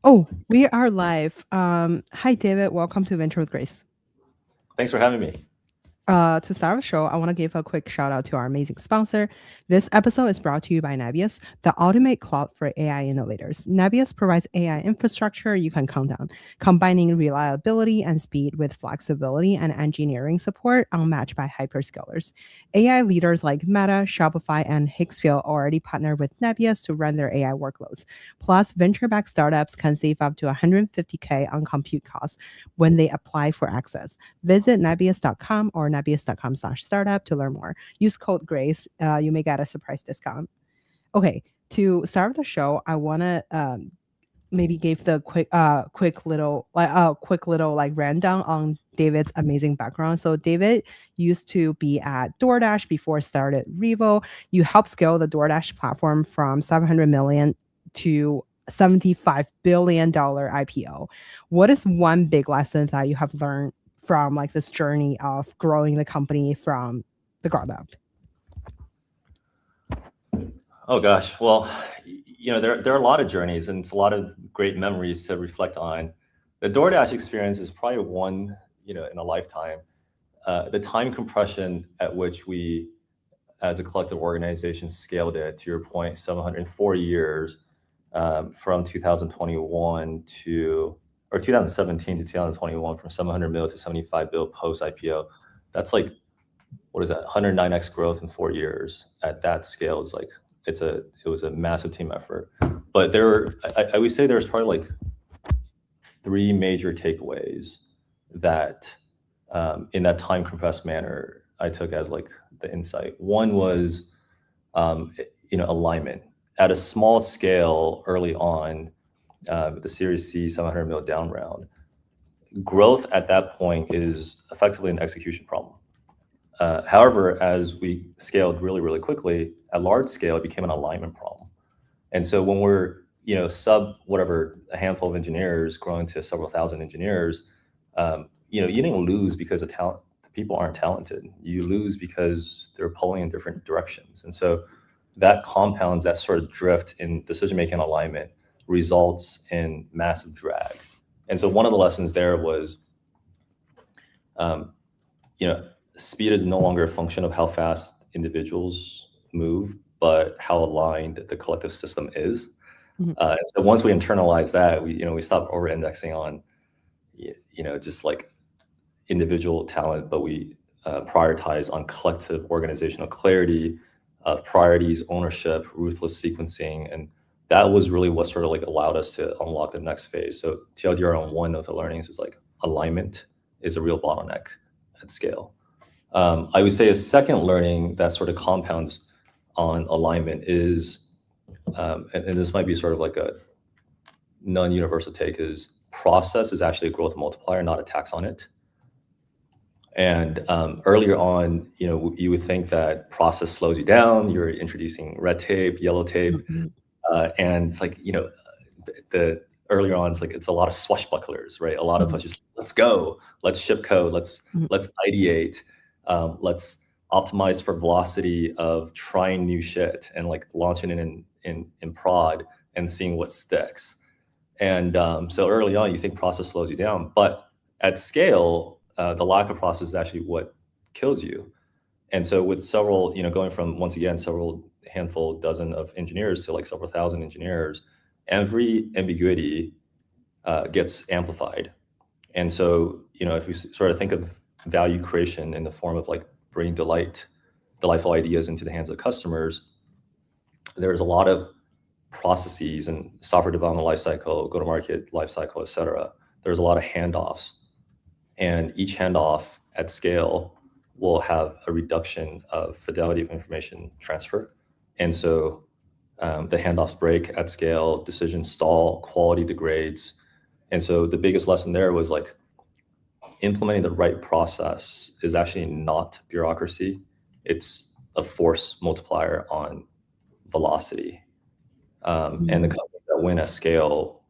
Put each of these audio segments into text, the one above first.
Oh, we are live. Hi, David. Welcome to Venture with Grace. Thanks for having me. To start the show, I want to give a quick shout out to our amazing sponsor. This episode is brought to you by Nebius, the ultimate cloud for AI innovators. Nebius provides AI infrastructure you can count on, combining reliability and speed with flexibility and engineering support unmatched by hyperscalers. AI leaders like Meta, Shopify, and Higgsfield already partner with Nebius to run their AI workloads. Plus, venture-backed startups can save up to 150K on compute costs when they apply for access. Visit nebius.com or nebius.com/startup to learn more. Use code GRACE. You may get a surprise discount. Okay, to start the show, I want to maybe give the quick little like rundown on David's amazing background. So David used to be at DoorDash before started Revo. You helped scale the DoorDash platform from 700 million to $75 billion IPO. What is one big lesson that you have learned from like this journey of growing the company from the ground up? Oh gosh, well, there are a lot of journeys and it's a lot of great memories to reflect on. The DoorDash experience is probably one, in a lifetime. The time compression at which we, as a collective organization, scaled it, to your point, 704 years, from 2021 or 2017 to 2021, from 700 mil to 75 bill post IPO. That's like, what is that? 109x growth in 4 years at that scale is like, it was a massive team effort. But I would say there's probably like 3 major takeaways that, in that time compressed manner, I took as like the insight. One was, alignment at a small scale early on, the Series C 700 mil down round. Growth at that point is effectively an execution problem. However, as we scaled really, really quickly, at large scale, it became an alignment problem. And so when we're, sub whatever, a handful of engineers growing to several thousand engineers, you didn't lose because the people aren't talented. You lose because they're pulling in different directions. And so that compounds that sort of drift in decision-making alignment results in massive drag. And so one of the lessons there was, speed is no longer a function of how fast individuals move, but how aligned the collective system is. Mhm. And so once we internalize that, we stop over-indexing on, just like individual talent, but we prioritize on collective organizational clarity of priorities, ownership, ruthless sequencing, and that was really what sort of like allowed us to unlock the next phase. So TLDR on one of the learnings is like alignment is a real bottleneck at scale. I would say a second learning that sort of compounds on alignment is, and this might be sort of like a non-universal take, is process is actually a growth multiplier, not a tax on it. And earlier on, you would think that process slows you down. You're introducing red tape, yellow tape, and it's like, the earlier on, it's like it's a lot of swashbucklers, right? A lot of us just let's go, let's ship code, let's ideate, let's optimize for velocity of trying new shit and like launching it in prod and seeing what sticks. And so early on, you think process slows you down, but at scale, the lack of process is actually what kills you. And so with several, going from, once again, several handful, dozen of engineers to like several thousand engineers, every ambiguity gets amplified. And so, if we sort of think of value creation in the form of like bringing delightful ideas into the hands of customers, there's a lot of processes and software development lifecycle, go-to-market lifecycle, et cetera. There's a lot of handoffs. And each handoff at scale will have a reduction of fidelity of information transfer. And so the handoffs break at scale, decisions stall, quality degrades. And so the biggest lesson there was like implementing the right process is actually not bureaucracy. It's a force multiplier on velocity. And the companies that win at scale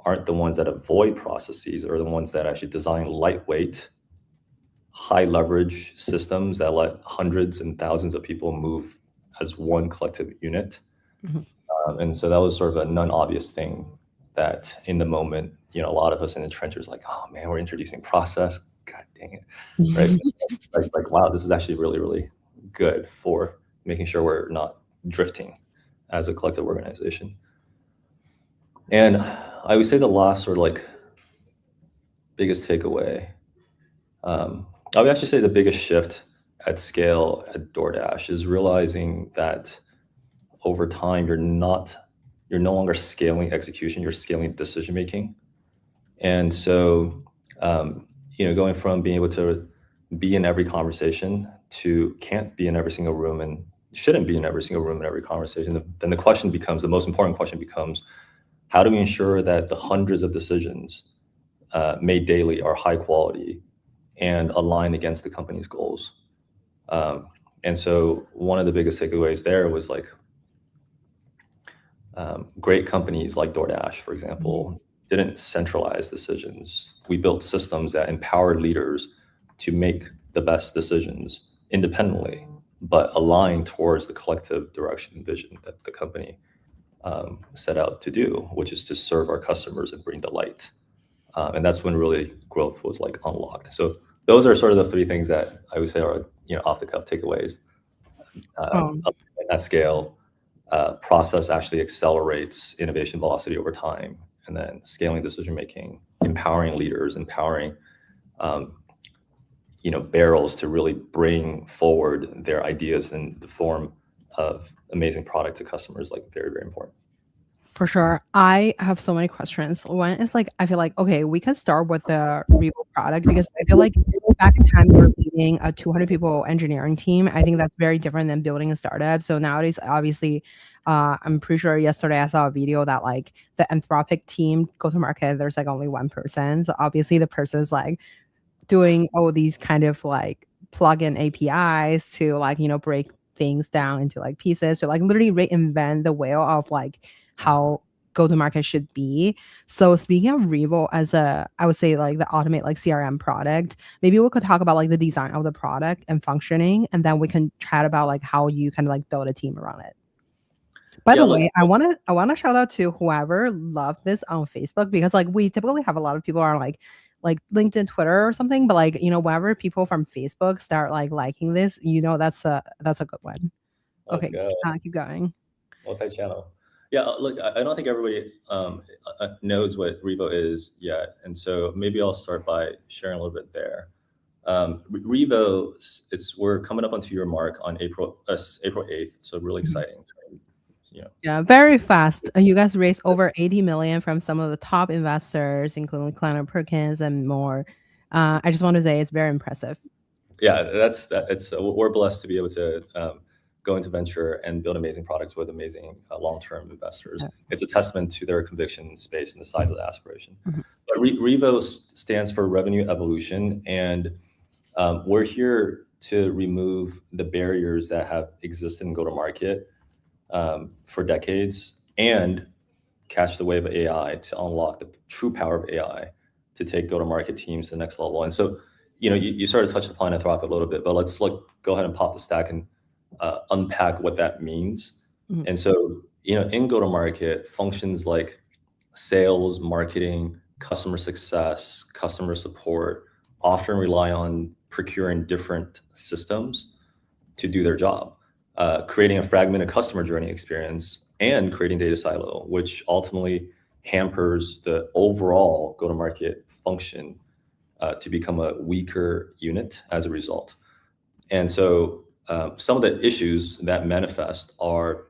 aren't the ones that avoid processes, or the ones that actually design lightweight, high leverage systems that let hundreds and thousands of people move as one collective unit. And so that was sort of a non-obvious thing that in the moment, a lot of us in the trenches like, oh man, we're introducing process. God dang it, right? It's like, wow, this is actually really, really good for making sure we're not drifting as a collective organization. And I would say the last sort of like biggest takeaway, I would actually say the biggest shift at scale at DoorDash is realizing that over time you're no longer scaling execution, you're scaling decision making. And so going from being able to be in every conversation to can't be in every single room and shouldn't be in every single room in every conversation, then the most important question becomes, how do we ensure that the hundreds of decisions made daily are high quality and aligned against the company's goals? And so one of the biggest takeaways there was like, great companies like DoorDash, for example, didn't centralize decisions. We built systems that empowered leaders to make the best decisions independently, but aligned towards the collective direction and vision that the company set out to do, which is to serve our customers and bring delight. And that's when really growth was like unlocked. So those are sort of the three things that I would say are off the cuff takeaways. At scale, process actually accelerates innovation velocity over time, and then scaling decision making, empowering leaders, empowering barrels to really bring forward their ideas in the form of amazing product to customers, like very, very important. For sure. I have so many questions. One is like, I feel like, okay, we can start with the Revo product because I feel like back in time, we were leading a 200 people engineering team. I think that's very different than building a startup. So nowadays, obviously, I'm pretty sure yesterday I saw a video that like the Anthropic team go to market, there's like only one person. So obviously the person's like doing all these kind of like plug-in APIs to like, break things down into like pieces to like literally reinvent the wheel of like how go-to-market should be. So speaking of Revo as I would say like the automate like CRM product, maybe we could talk about like the design of the product and functioning, and then we can chat about like how you kind of like build a team around it. By the way, I wanna shout out to whoever loved this on Facebook, because like we typically have a lot of people on like LinkedIn, Twitter or something, but like whenever people from Facebook start like liking this, that's a good one. Let's Okay, go. keep going. Multi-channel. Yeah, look, I don't think everybody knows what Revo is yet, and so maybe I'll start by sharing a little bit there. Revo, we're coming up on 2-year mark on April 8th, so really exciting. Yeah, very fast. You guys raised over 80 million from some of the top investors, including Kleiner Perkins and more. I just want to say it's very impressive. Yeah, we're blessed to be able to go into venture and build amazing products with amazing long-term investors. It's a testament to their conviction space and the size of the aspiration. But Revo stands for Revenue Evolution, and we're here to remove the barriers that have existed in go-to-market for decades and catch the wave of AI to unlock the true power of AI to take go-to-market teams to the next level. And so, you sort of touched upon Anthropic a little bit, but let's go ahead and pop the stack and unpack what that means. And so, in go-to-market, functions like sales, marketing, customer success, customer support often rely on procuring different systems to do their job, creating a fragmented customer journey experience and creating data silo, which ultimately hampers the overall go-to-market function to become a weaker unit as a result. And so some of the issues that manifest are,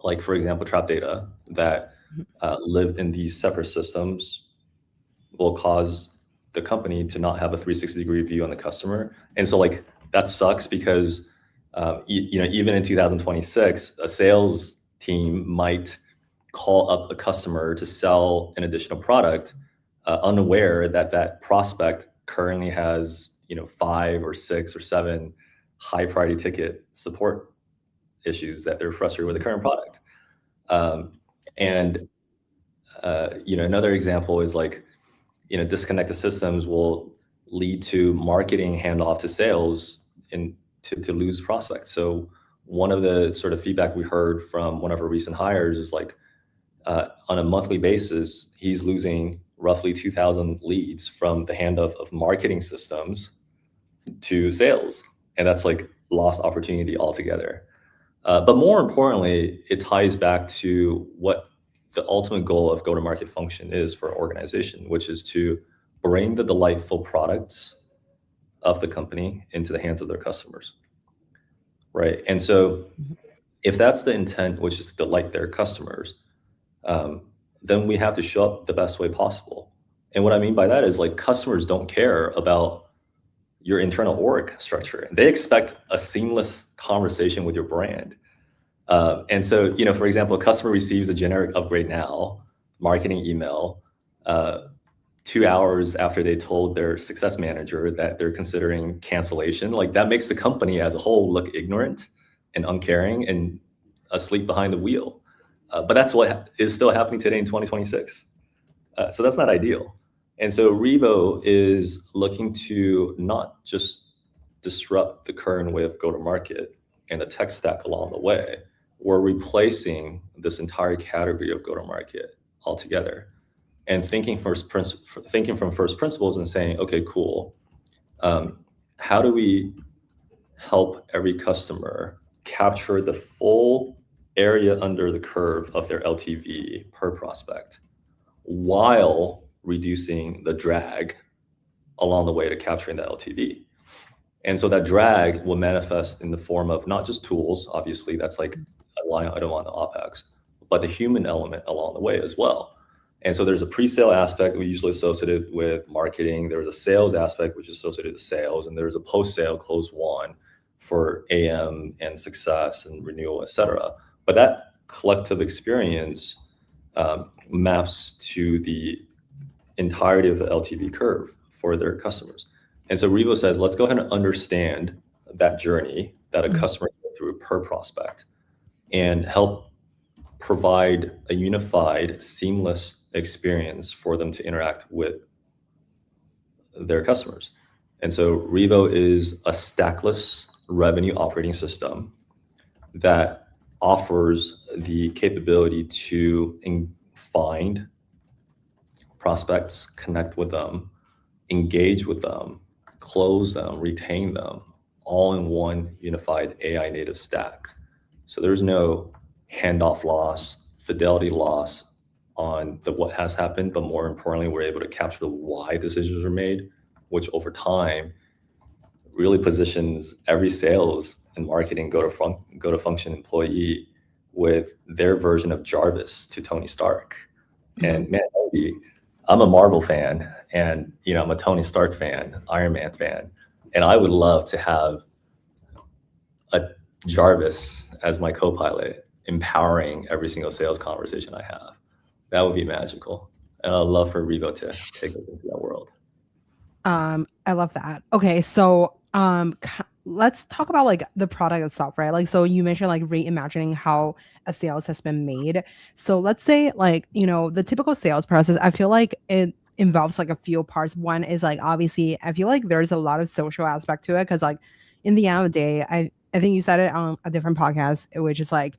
like, for example, trap data that live in these separate systems will cause the company to not have a 360-degree view on the customer. And so like that sucks because even in 2026, a sales team might call up a customer to sell an additional product, unaware that that prospect currently has 5 or 6 or 7 high priority ticket support issues that they're frustrated with the current product. Another example is like, disconnected systems will lead to marketing handoff to sales and to lose prospects. So one of the sort of feedback we heard from one of our recent hires is like, on a monthly basis, he's losing roughly 2,000 leads from the handoff of marketing systems to sales. And that's like lost opportunity altogether. But more importantly, it ties back to what the ultimate goal of go-to-market function is for an organization, which is to bring the delightful products of the company into the hands of their customers, right? And so if that's the intent, which is to delight their customers, then we have to show up the best way possible. And what I mean by that is like customers don't care about your internal org structure. They expect a seamless conversation with your brand. And so, for example, a customer receives a generic upgrade now, marketing email, 2 hours after they told their success manager that they're considering cancellation. Like that makes the company as a whole look ignorant and uncaring and asleep behind the wheel. But that's what is still happening today in 2026. So that's not ideal. And so Revo is looking to not just disrupt the current way of go-to-market and the tech stack along the way. We're replacing this entire category of go-to-market altogether, and thinking from first principles and saying, okay, cool. How do we help every customer capture the full area under the curve of their LTV per prospect, while reducing the drag along the way to capturing the LTV? And so that drag will manifest in the form of not just tools, obviously that's like a line item on the OpEx, but the human element along the way as well. And so there's a pre-sale aspect we usually associated with marketing. There's a sales aspect which is associated with sales, and there's a post-sale close one for AM and success and renewal, etc. But that collective experience maps to the entirety of the LTV curve for their customers. And so Revo says, let's go ahead and understand that journey that a customer goes through per prospect and help provide a unified, seamless experience for them to interact with their customers. And so Revo is a stackless revenue operating system that offers the capability to find prospects, connect with them, engage with them, close them, retain them, all in one unified AI native stack. So there's no handoff loss, fidelity loss on the what has happened, but more importantly, we're able to capture the why decisions are made, which over time really positions every sales and marketing go-to-function employee with their version of Jarvis to Tony Stark. And man, I'm a Marvel fan, and I'm a Tony Stark fan, Iron Man fan, and I would love to have a Jarvis as my co-pilot, empowering every single sales conversation I have. That would be magical, and I'd love for Revo to take us into that world. I love that. Okay, so let's talk about like the product itself, right? Like, so you mentioned like reimagining how a sales has been made. So let's say like, the typical sales process, I feel like it involves like a few parts. One is like, obviously, I feel like there's a lot of social aspect to it, because like in the end of the day, I think you said it on a different podcast, which is like,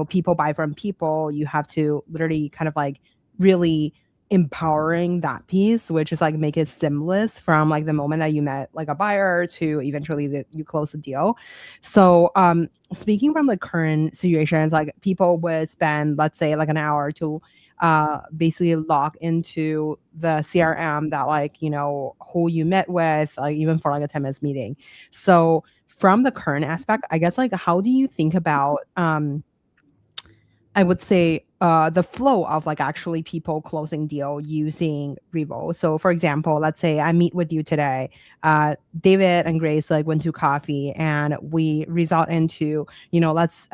people buy from people. You have to literally kind of like really empowering that piece, which is like make it seamless from like the moment that you met like a buyer to eventually that you close the deal. So speaking from the current situations, like people would spend, let's say, like an hour to basically log into the CRM that like, who you met with, like even for like a 10 minutes meeting. So from the current aspect, I guess, like, how do you think about I would say the flow of like actually people closing deal using Revo? So for example, let's say I meet with you today, David and Grace like went to coffee, and we result into, let's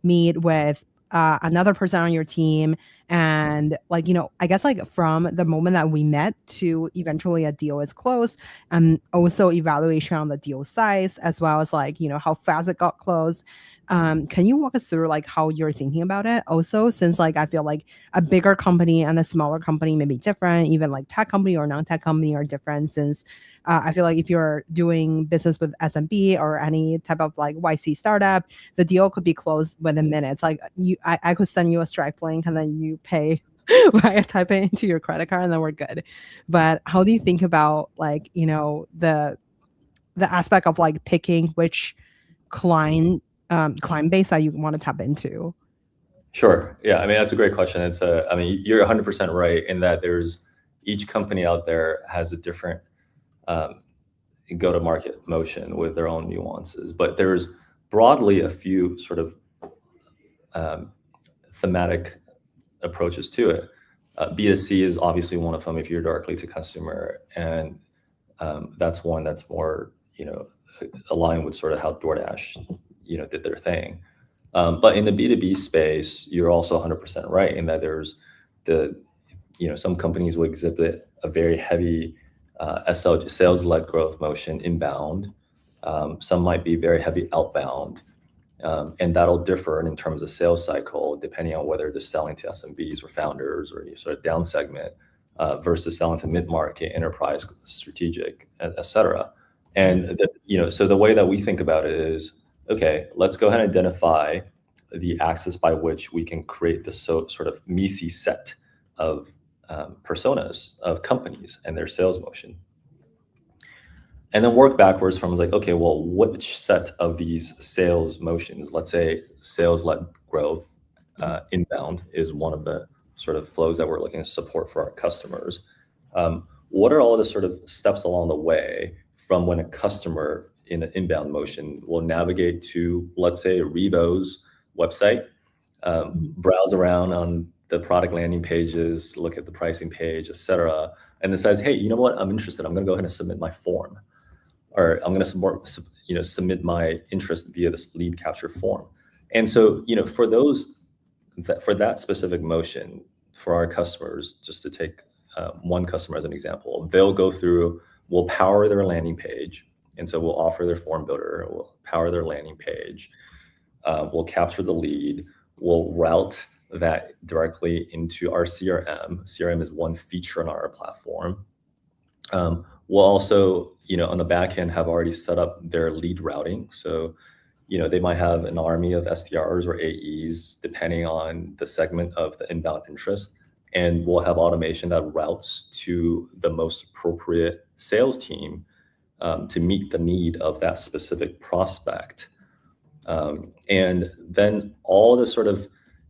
meet with another person on your team. And like, I guess like from the moment that we met to eventually a deal is closed, and also evaluation on the deal size, as well as like, how fast it got closed. Can you walk us through like how you're thinking about it? Also, since like I feel like a bigger company and a smaller company may be different, even like tech company or non-tech company are different, since I feel like if you're doing business with SMB or any type of like YC startup, the deal could be closed within minutes. Like I could send you a Stripe link, and then you you pay by typing into your credit card and then we're good. But how do you think about like, you know, the aspect of like picking which client base that you want to tap into? Sure. Yeah. I mean, that's a great question. I mean, you're 100% right in that each company out there has a different go-to-market motion with their own nuances, but there's broadly a few sort of thematic approaches to it. B2C is obviously one of them if you're directly to consumer, and that's one that's more, aligned with sort of how DoorDash, did their thing. But in the B2B space, you're also 100% right in that there's some companies will exhibit a very heavy sales-led growth motion inbound. Some might be very heavy outbound. And that'll differ in terms of sales cycle, depending on whether they're selling to SMBs or founders or sort of down segment versus selling to mid-market, enterprise, strategic, et cetera. And so the way that we think about it is, okay, let's go ahead and identify the axis by which we can create this sort of MECE set of personas of companies and their sales motion. And then work backwards from like, okay, well, which set of these sales motions, let's say sales-led growth inbound is one of the sort of flows that we're looking to support for our customers. What are all the sort of steps along the way from when a customer in an inbound motion will navigate to, let's say, Revo's website, browse around on the product landing pages, look at the pricing page, et cetera, and then says, hey, you know what, I'm interested. I'm going to go ahead and submit my form. Or I'm going to submit my interest via this lead capture form. And so, for that specific motion, for our customers, just to take one customer as an example, they'll go through, we'll power their landing page. And so we'll offer their form builder, we'll power their landing page, we'll capture the lead, we'll route that directly into our CRM. CRM is one feature on our platform. We'll also, on the back end, have already set up their lead routing. So, they might have an army of SDRs or AEs, depending on the segment of the inbound interest. And we'll have automation that routes to the most appropriate sales team to meet the need of that specific prospect. And then all the sort of,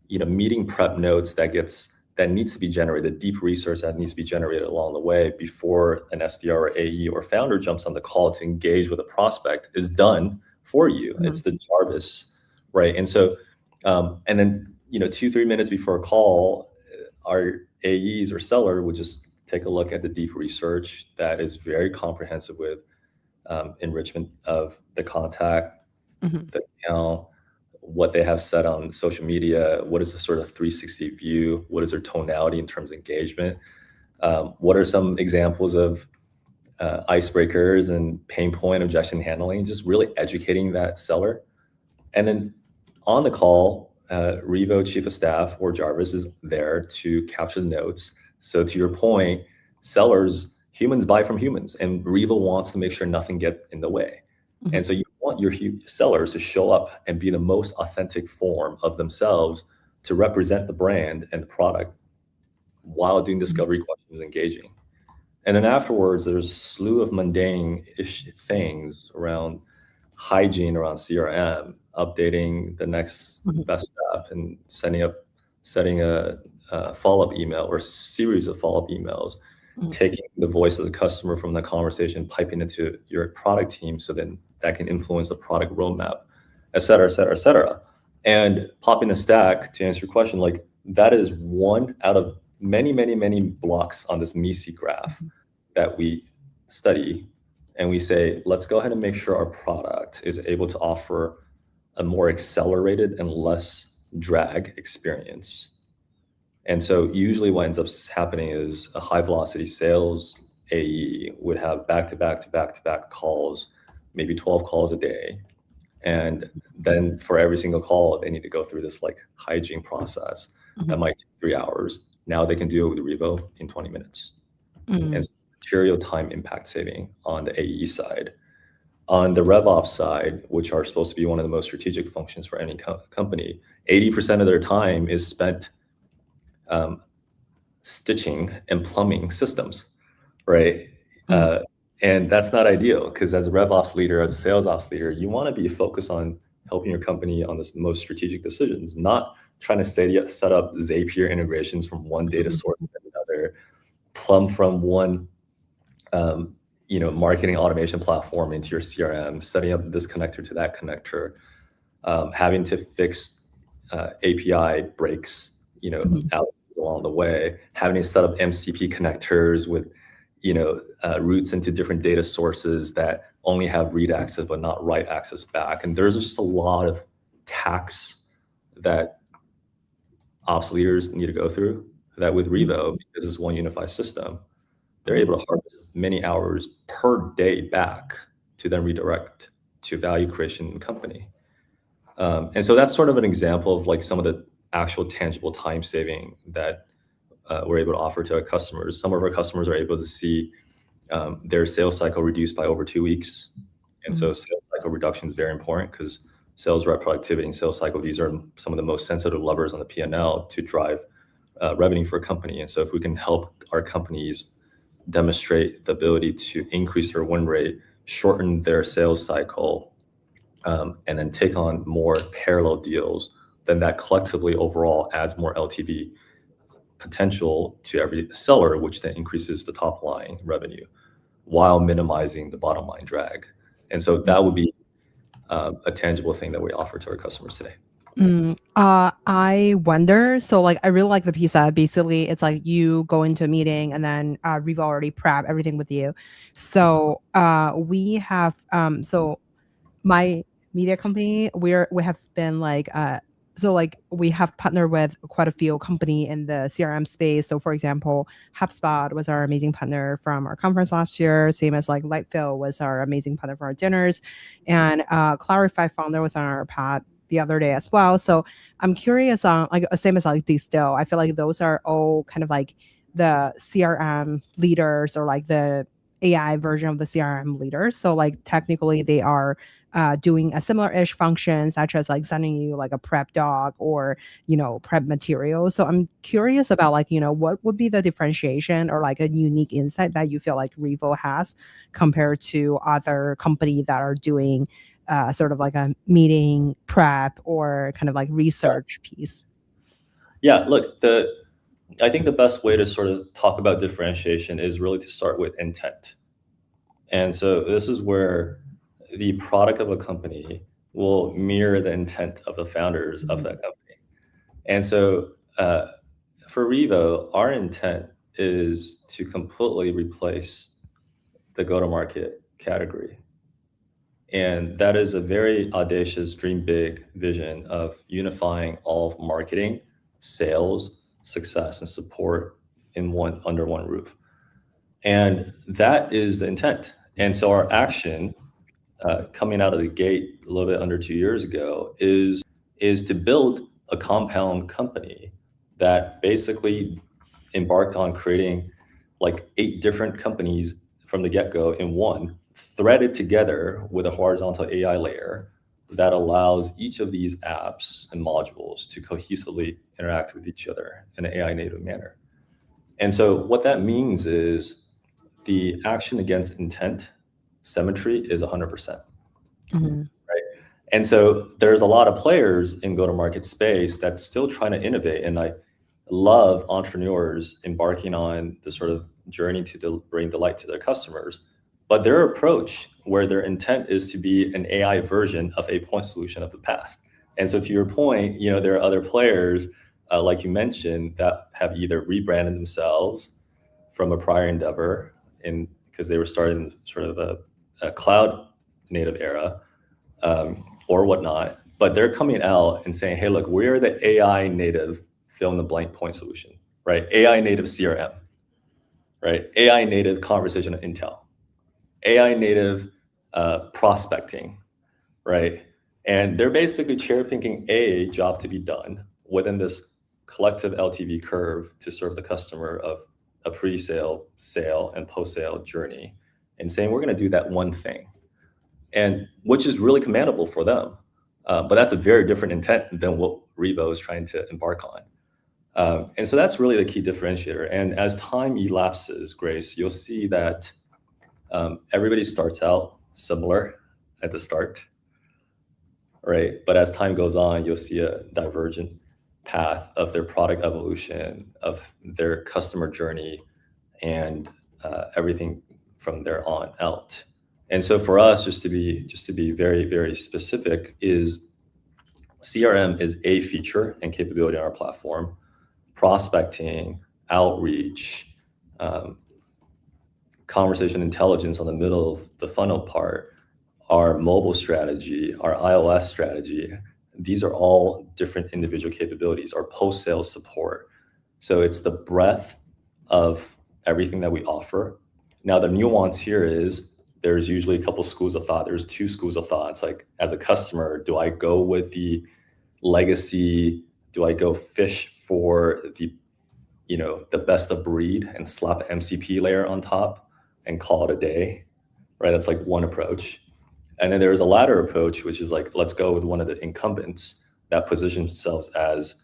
meeting prep notes that needs to be generated, deep research that needs to be generated along the way before an SDR or AE or founder jumps on the call to engage with a prospect is done for you. Mm-hmm. It's the Jarvis, right? And so, and then, 2-3 minutes before a call, our AEs or seller would just take a look at the deep research that is very comprehensive with enrichment of the contact, the account, what they have set on social media, what is the sort of 360 view, what is their tonality in terms of engagement, what are some examples of icebreakers and pain point objection handling, just really educating that seller. And then on the call, Revo chief of staff or Jarvis is there to capture the notes. So to your point, humans buy from humans, and Revo wants to make sure nothing gets in the way. And so you want your sellers to show up and be the most authentic form of themselves to represent the brand and the product while doing discovery questions, engaging. And then afterwards, there's a slew of mundane-ish things around hygiene, around CRM, updating the next best step, and setting a follow-up email or series of follow-up emails, taking the voice of the customer from the conversation, piping into your product team so then that can influence the product roadmap, et cetera, et cetera, et cetera. And popping a stack, to answer your question, like that is one out of many, many, many blocks on this MECE graph that we study. And we say, let's go ahead and make sure our product is able to offer a more accelerated and less drag experience. And so usually what ends up happening is a high velocity sales AE would have back-to-back calls, maybe 12 calls a day. And then for every single call, they need to go through this like hygiene process that might take 3 hours. Now they can do it with Revo in 20 minutes. And it's material time impact saving on the AE side. On the RevOps side, which are supposed to be one of the most strategic functions for any company, 80% of their time is spent stitching and plumbing systems, right? Mm. And that's not ideal, because as a RevOps leader, as a sales ops leader, you want to be focused on helping your company on the most strategic decisions, not trying to set up Zapier integrations from one data source to another, plumb from one marketing automation platform into your CRM, setting up this connector to that connector, having to fix API breaks, out along the way, having to set up MCP connectors with, routes into different data sources that only have read access but not write access back. And there's just a lot of tax that ops leaders need to go through, that with Revo, because it's one unified system, they're able to harvest many hours per day back to then redirect to value creation in the company. And so that's sort of an example of like some of the actual tangible time saving that we're able to offer to our customers. Some of our customers are able to see their sales cycle reduced by over 2 weeks. And so sales cycle reduction is very important, because sales rep productivity and sales cycle, these are some of the most sensitive levers on the P&L to drive revenue for a company. And so if we can help our companies demonstrate the ability to increase their win rate, shorten their sales cycle, and then take on more parallel deals, then that collectively overall adds more LTV potential to every seller, which then increases the top line revenue while minimizing the bottom line drag. And so that would be a tangible thing that we offer to our customers today. I wonder, so like I really like the piece that basically it's like you go into a meeting and then Revo already prep everything with you. So we have so my media company, we have been like so like we have partnered with quite a few company in the CRM space. So for example, HubSpot was our amazing partner from our conference last year, same as like Lightfield was our amazing partner for our dinners, and Clarify founder was on our pod the other day as well. So I'm curious on like same as like Distill. I feel like those are all kind of like the CRM leaders or like the AI version of the CRM leaders. So like technically they are doing a similar-ish function, such as like sending you like a prep doc or prep material. So I'm curious about like what would be the differentiation or like a unique insight that you feel like Revo has compared to other companies that are doing sort of like a meeting prep or kind of like research piece. Yeah, look, I think the best way to sort of talk about differentiation is really to start with intent. And so this is where the product of a company will mirror the intent of the founders of that company. And so for Revo, our intent is to completely replace the go-to-market category. And that is a very audacious, dream big vision of unifying all of marketing, sales, success, and support under one roof. And that is the intent. And so our action coming out of the gate a little bit under 2 years ago is to build a compound company that basically embarked on creating like 8 different companies from the get-go in one, threaded together with a horizontal AI layer that allows each of these apps and modules to cohesively interact with each other in an AI native manner. And so what that means is the action against intent symmetry is 100%. Right? And so there's a lot of players in go-to-market space that's still trying to innovate. And I love entrepreneurs embarking on the sort of journey to bring delight to their customers. But their approach, where their intent is to be an AI version of a point solution of the past. And so to your point, there are other players, like you mentioned, that have either rebranded themselves from a prior endeavor because they were starting sort of a cloud native era, or whatnot, but they're coming out and saying, hey, look, we're the AI native fill in the blank point solution, right? AI native CRM, right? AI native conversational intel, AI native prospecting, right? And they're basically cherry picking a job to be done within this collective LTV curve to serve the customer of a pre-sale, sale, and post-sale journey, and saying we're going to do that one thing, and which is really commendable for them. But that's a very different intent than what Revo is trying to embark on. And so that's really the key differentiator. And as time elapses, Grace, you'll see that everybody starts out similar at the start, right? But as time goes on, you'll see a divergent path of their product evolution, of their customer journey, and everything from there on out. And so for us, just to be very, very specific, is CRM is a feature and capability on our platform. Prospecting, outreach, conversation intelligence on the middle of the funnel part, our mobile strategy, our iOS strategy, these are all different individual capabilities, our post-sales support. So it's the breadth of everything that we offer. Now, the nuance here is there's usually a couple schools of thought. There's two schools of thought. It's like, as a customer, do I go with the legacy? Do I go fish for the best of breed and slap an MCP layer on top and call it a day, right? That's like one approach. And then there's a latter approach, which is like, let's go with one of the incumbents that positions themselves as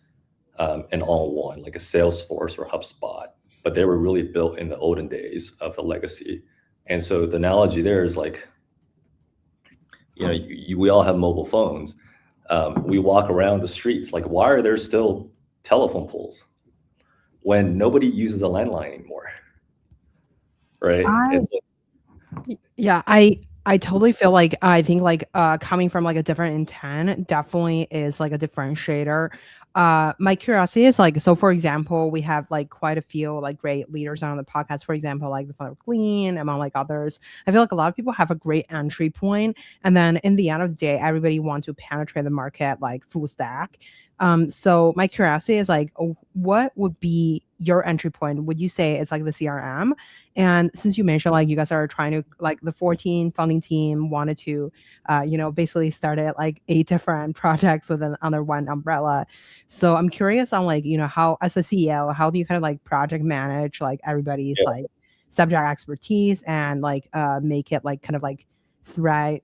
an all-in-one, like a Salesforce or HubSpot, but they were really built in the olden days of the legacy. And so the analogy there is like, we all have mobile phones. We walk around the streets, like, why are there still telephone poles when nobody uses a landline anymore, right? Yeah, I totally feel like, I think like coming from like a different intent definitely is like a differentiator. My curiosity is like, so for example, we have like quite a few like great leaders on the podcast, for example, like the Founder of Glean, among like others. I feel like a lot of people have a great entry point, and then in the end of the day, everybody wants to penetrate the market like full stack. So my curiosity is like, what would be your entry point? Would you say it's like the CRM? And since you mentioned like you guys are trying to, like the 14 founding team wanted to, basically started like 8 different projects under one umbrella. So I'm curious on like, how, as a CEO, how do you kind of like project manage like everybody's like subject expertise and like make it like kind of like thread,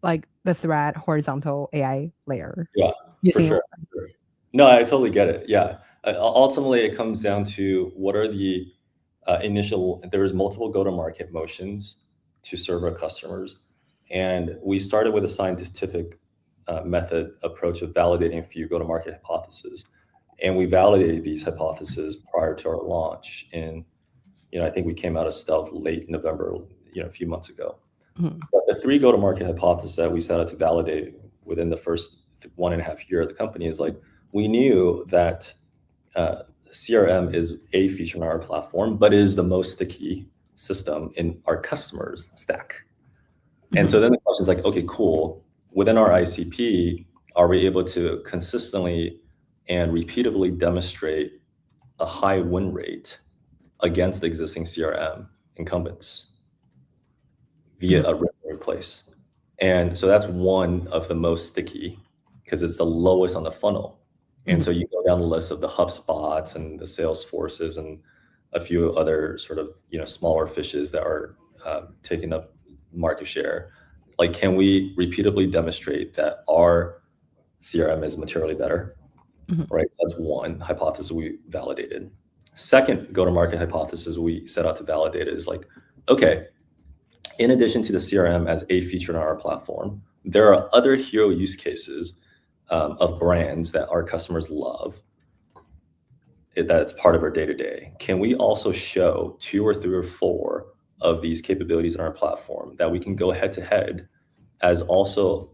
like the thread horizontal AI layer? Yeah, for sure. No, I totally get it. Yeah. Ultimately, it comes down to what are the there's multiple go-to-market motions to serve our customers. And we started with a scientific method approach of validating a few go-to-market hypotheses. And we validated these hypotheses prior to our launch. And, I think we came out of stealth late November, a few months ago. Mm-hmm. But the 3 go-to-market hypotheses that we set out to validate within the first 1.5 years of the company is like, we knew that CRM is a feature on our platform, but it is the most sticky system in our customers' stack. Mm-hmm. And so then the question is like, okay, cool. Within our ICP, are we able to consistently and repeatedly demonstrate a high win rate against the existing CRM incumbents via a rip and replace? And so that's one of the most sticky because it's the lowest on the funnel. And so you go down the list of the HubSpots and the Salesforces and a few other sort of, smaller fishes that are taking up market share. Like, can we repeatedly demonstrate that our CRM is materially better? Mm-hmm. Right. So that's one hypothesis we validated. Second go-to-market hypothesis we set out to validate is like, okay, in addition to the CRM as a feature on our platform, there are other hero use cases of brands that our customers love, that it's part of our day-to-day. Can we also show 2 or 3 or 4 of these capabilities on our platform that we can go head-to-head as also,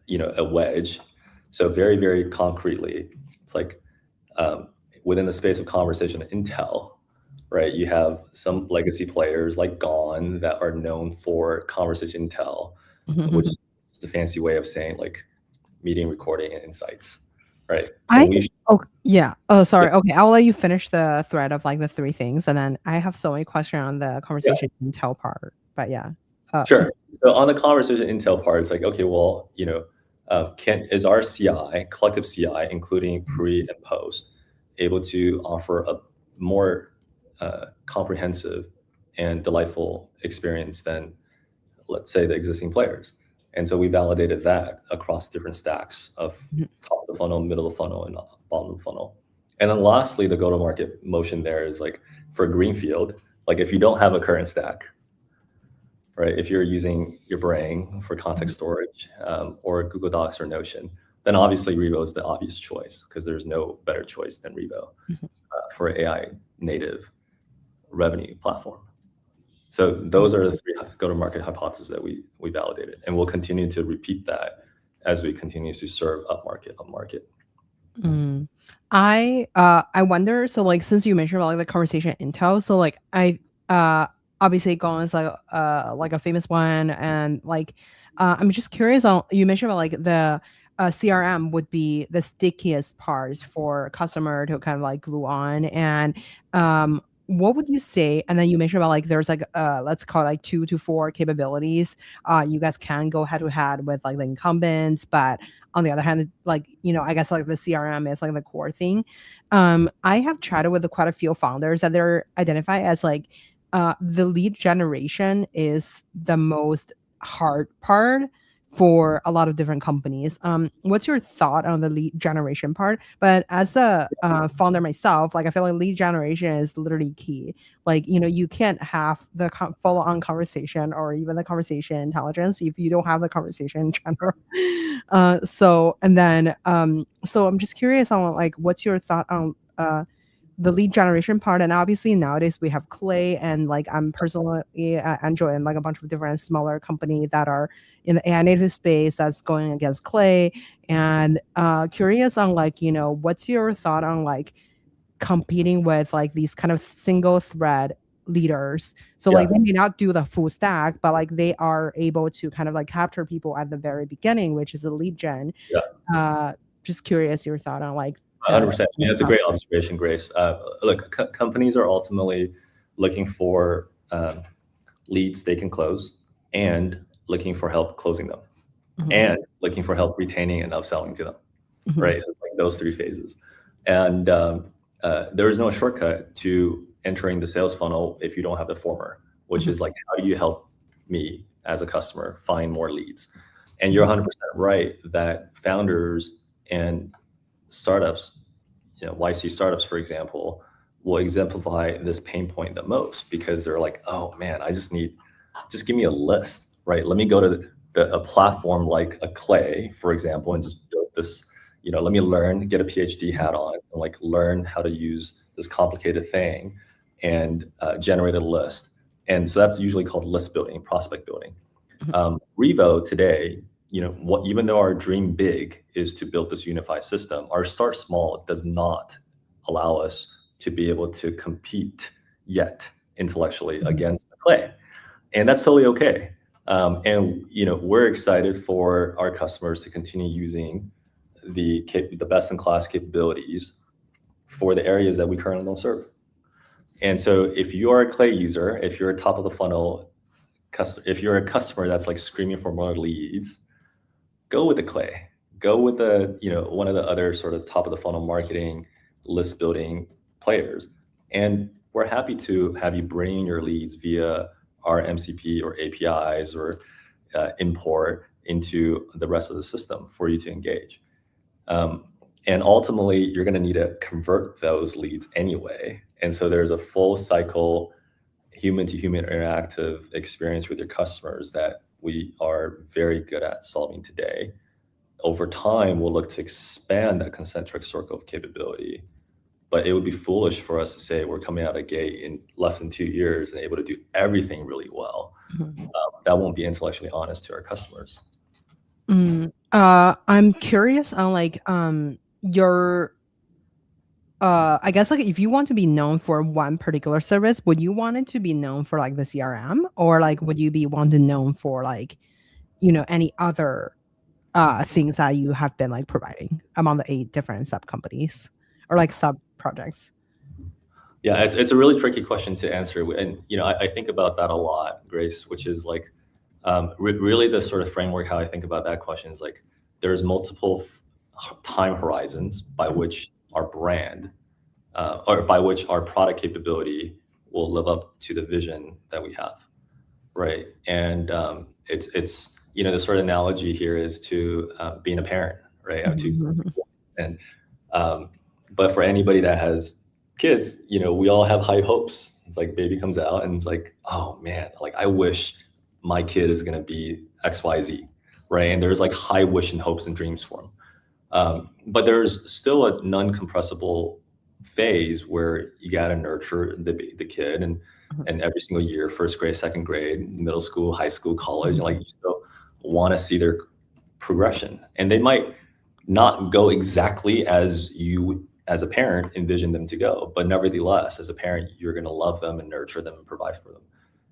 a wedge? So very, very concretely, it's like within the space of conversation intel, right? You have some legacy players like Gone that are known for conversation intel, mm-hmm. which is the fancy way of saying like meeting recording and insights, right? Sorry. Okay, I'll let you finish the thread of like the 3 things, and then I have so many questions on the conversation intel part. But sure. So on the conversation intel part, it's like, okay, well, is our CI, collective CI, including pre and post, able to offer a more comprehensive and delightful experience than, let's say, the existing players? And so we validated that across different stacks of top of the funnel, middle of the funnel, and bottom of the funnel. And then lastly, the go-to-market motion there is like for greenfield, like if you don't have a current stack, right? If you're using your brain for context storage or Google Docs or Notion, then obviously Revo is the obvious choice because there's no better choice than Revo for AI native revenue platform. So those are the 3 go-to-market hypotheses that we validated, and we'll continue to repeat that as we continue to serve upmarket. I wonder, so like since you mentioned about like the conversation Intel, so like I obviously Gong is like a famous one, and like I'm just curious on, you mentioned about like the CRM would be the stickiest part for customer to kind of like glue on, and what would you say? And then you mentioned about like there's like let's call it like 2 to 4 capabilities. You guys can go head to head with like the incumbents, but on the other hand, like, I guess like the CRM is like the core thing. I have chatted with quite a few founders that they're identified as like the lead generation is the most hard part for a lot of different companies. What's your thought on the lead generation part? But as a founder myself, like I feel like lead generation is literally key. Like, you can't have the follow on conversation or even the conversation intelligence if you don't have the conversation in general. So I'm just curious on like what's your thought on the lead generation part. And obviously nowadays we have Clay, and like I'm personally enjoying like a bunch of different smaller companies that are in the AI native space that's going against Clay. And curious on like, what's your thought on like competing with like these kind of single thread leaders? So like they may not do the full stack, but like they are able to kind of like capture people at the very beginning, which is the lead gen. Just curious your thought on like 100%. Yeah, that's a great observation, Grace. Look, companies are ultimately looking for leads they can close, and looking for help closing them, and looking for help retaining and upselling to them, right? So it's like those 3 phases. And there is no shortcut to entering the sales funnel if you don't have the former, which is like, how do you help me as a customer find more leads? And you're 100% right that founders and startups, YC startups, for example, will exemplify this pain point the most, because they're like, oh man, just give me a list, right? Let me go to a platform like a Clay, for example, and just build this, let me learn, get a PhD hat on, and like learn how to use this complicated thing and generate a list. And so that's usually called list building, prospect building. Revo today, even though our dream big is to build this unified system, our start small does not allow us to be able to compete yet intellectually against Clay. And that's totally okay. And we're excited for our customers to continue using the best-in-class capabilities for the areas that we currently don't serve. And so if you are a Clay user, if you're a top of the funnel if you're a customer that's like screaming for more leads, go with the Clay. Go with the one of the other sort of top of the funnel marketing list building players, and we're happy to have you bring your leads via our MCP or APIs or import into the rest of the system for you to engage. And ultimately, you're going to need to convert those leads anyway. And so there's a full cycle, human-to-human interactive experience with your customers that we are very good at solving today. Over time, we'll look to expand that concentric circle of capability, but it would be foolish for us to say we're coming out of the gate in less than 2 years and able to do everything really well. That won't be intellectually honest to our customers. I'm curious on like your I guess like if you want to be known for one particular service, would you want it to be known for like the CRM, or like would you be wanted known for like any other things that you have been like providing among the 8 different sub companies or like sub projects? Yeah, it's a really tricky question to answer, and I think about that a lot, Grace, which is like really the sort of framework how I think about that question is like there's multiple time horizons by which our brand or by which our product capability will live up to the vision that we have, right? And it's the sort of analogy here is to being a parent, right? And But for anybody that has kids, we all have high hopes. It's like baby comes out and it's like, oh man, like I wish my kid is going to be XYZ, right? And there's like high wish and hopes and dreams for them. But there's still a non-compressible phase where you got to nurture the kid, and every single year, first grade, second grade, middle school, high school, college, and like you still want to see their progression. And they might not go exactly as you as a parent envision them to go, but nevertheless, as a parent, you're going to love them and nurture them and provide for them.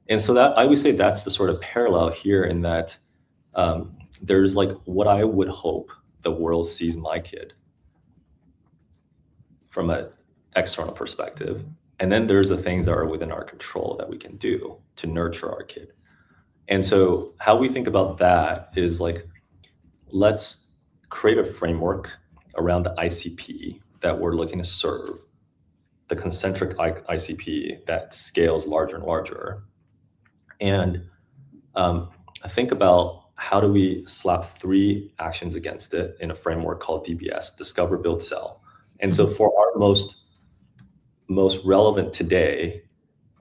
And so that I would say that's the sort of parallel here, in that there's like what I would hope the world sees my kid from an external perspective. And then there's the things that are within our control that we can do to nurture our kid. And so how we think about that is like, let's create a framework around the ICP that we're looking to serve, the concentric ICP that scales larger and larger. And think about how do we slap 3 actions against it in a framework called DBS, discover, build, sell. And so for our most relevant today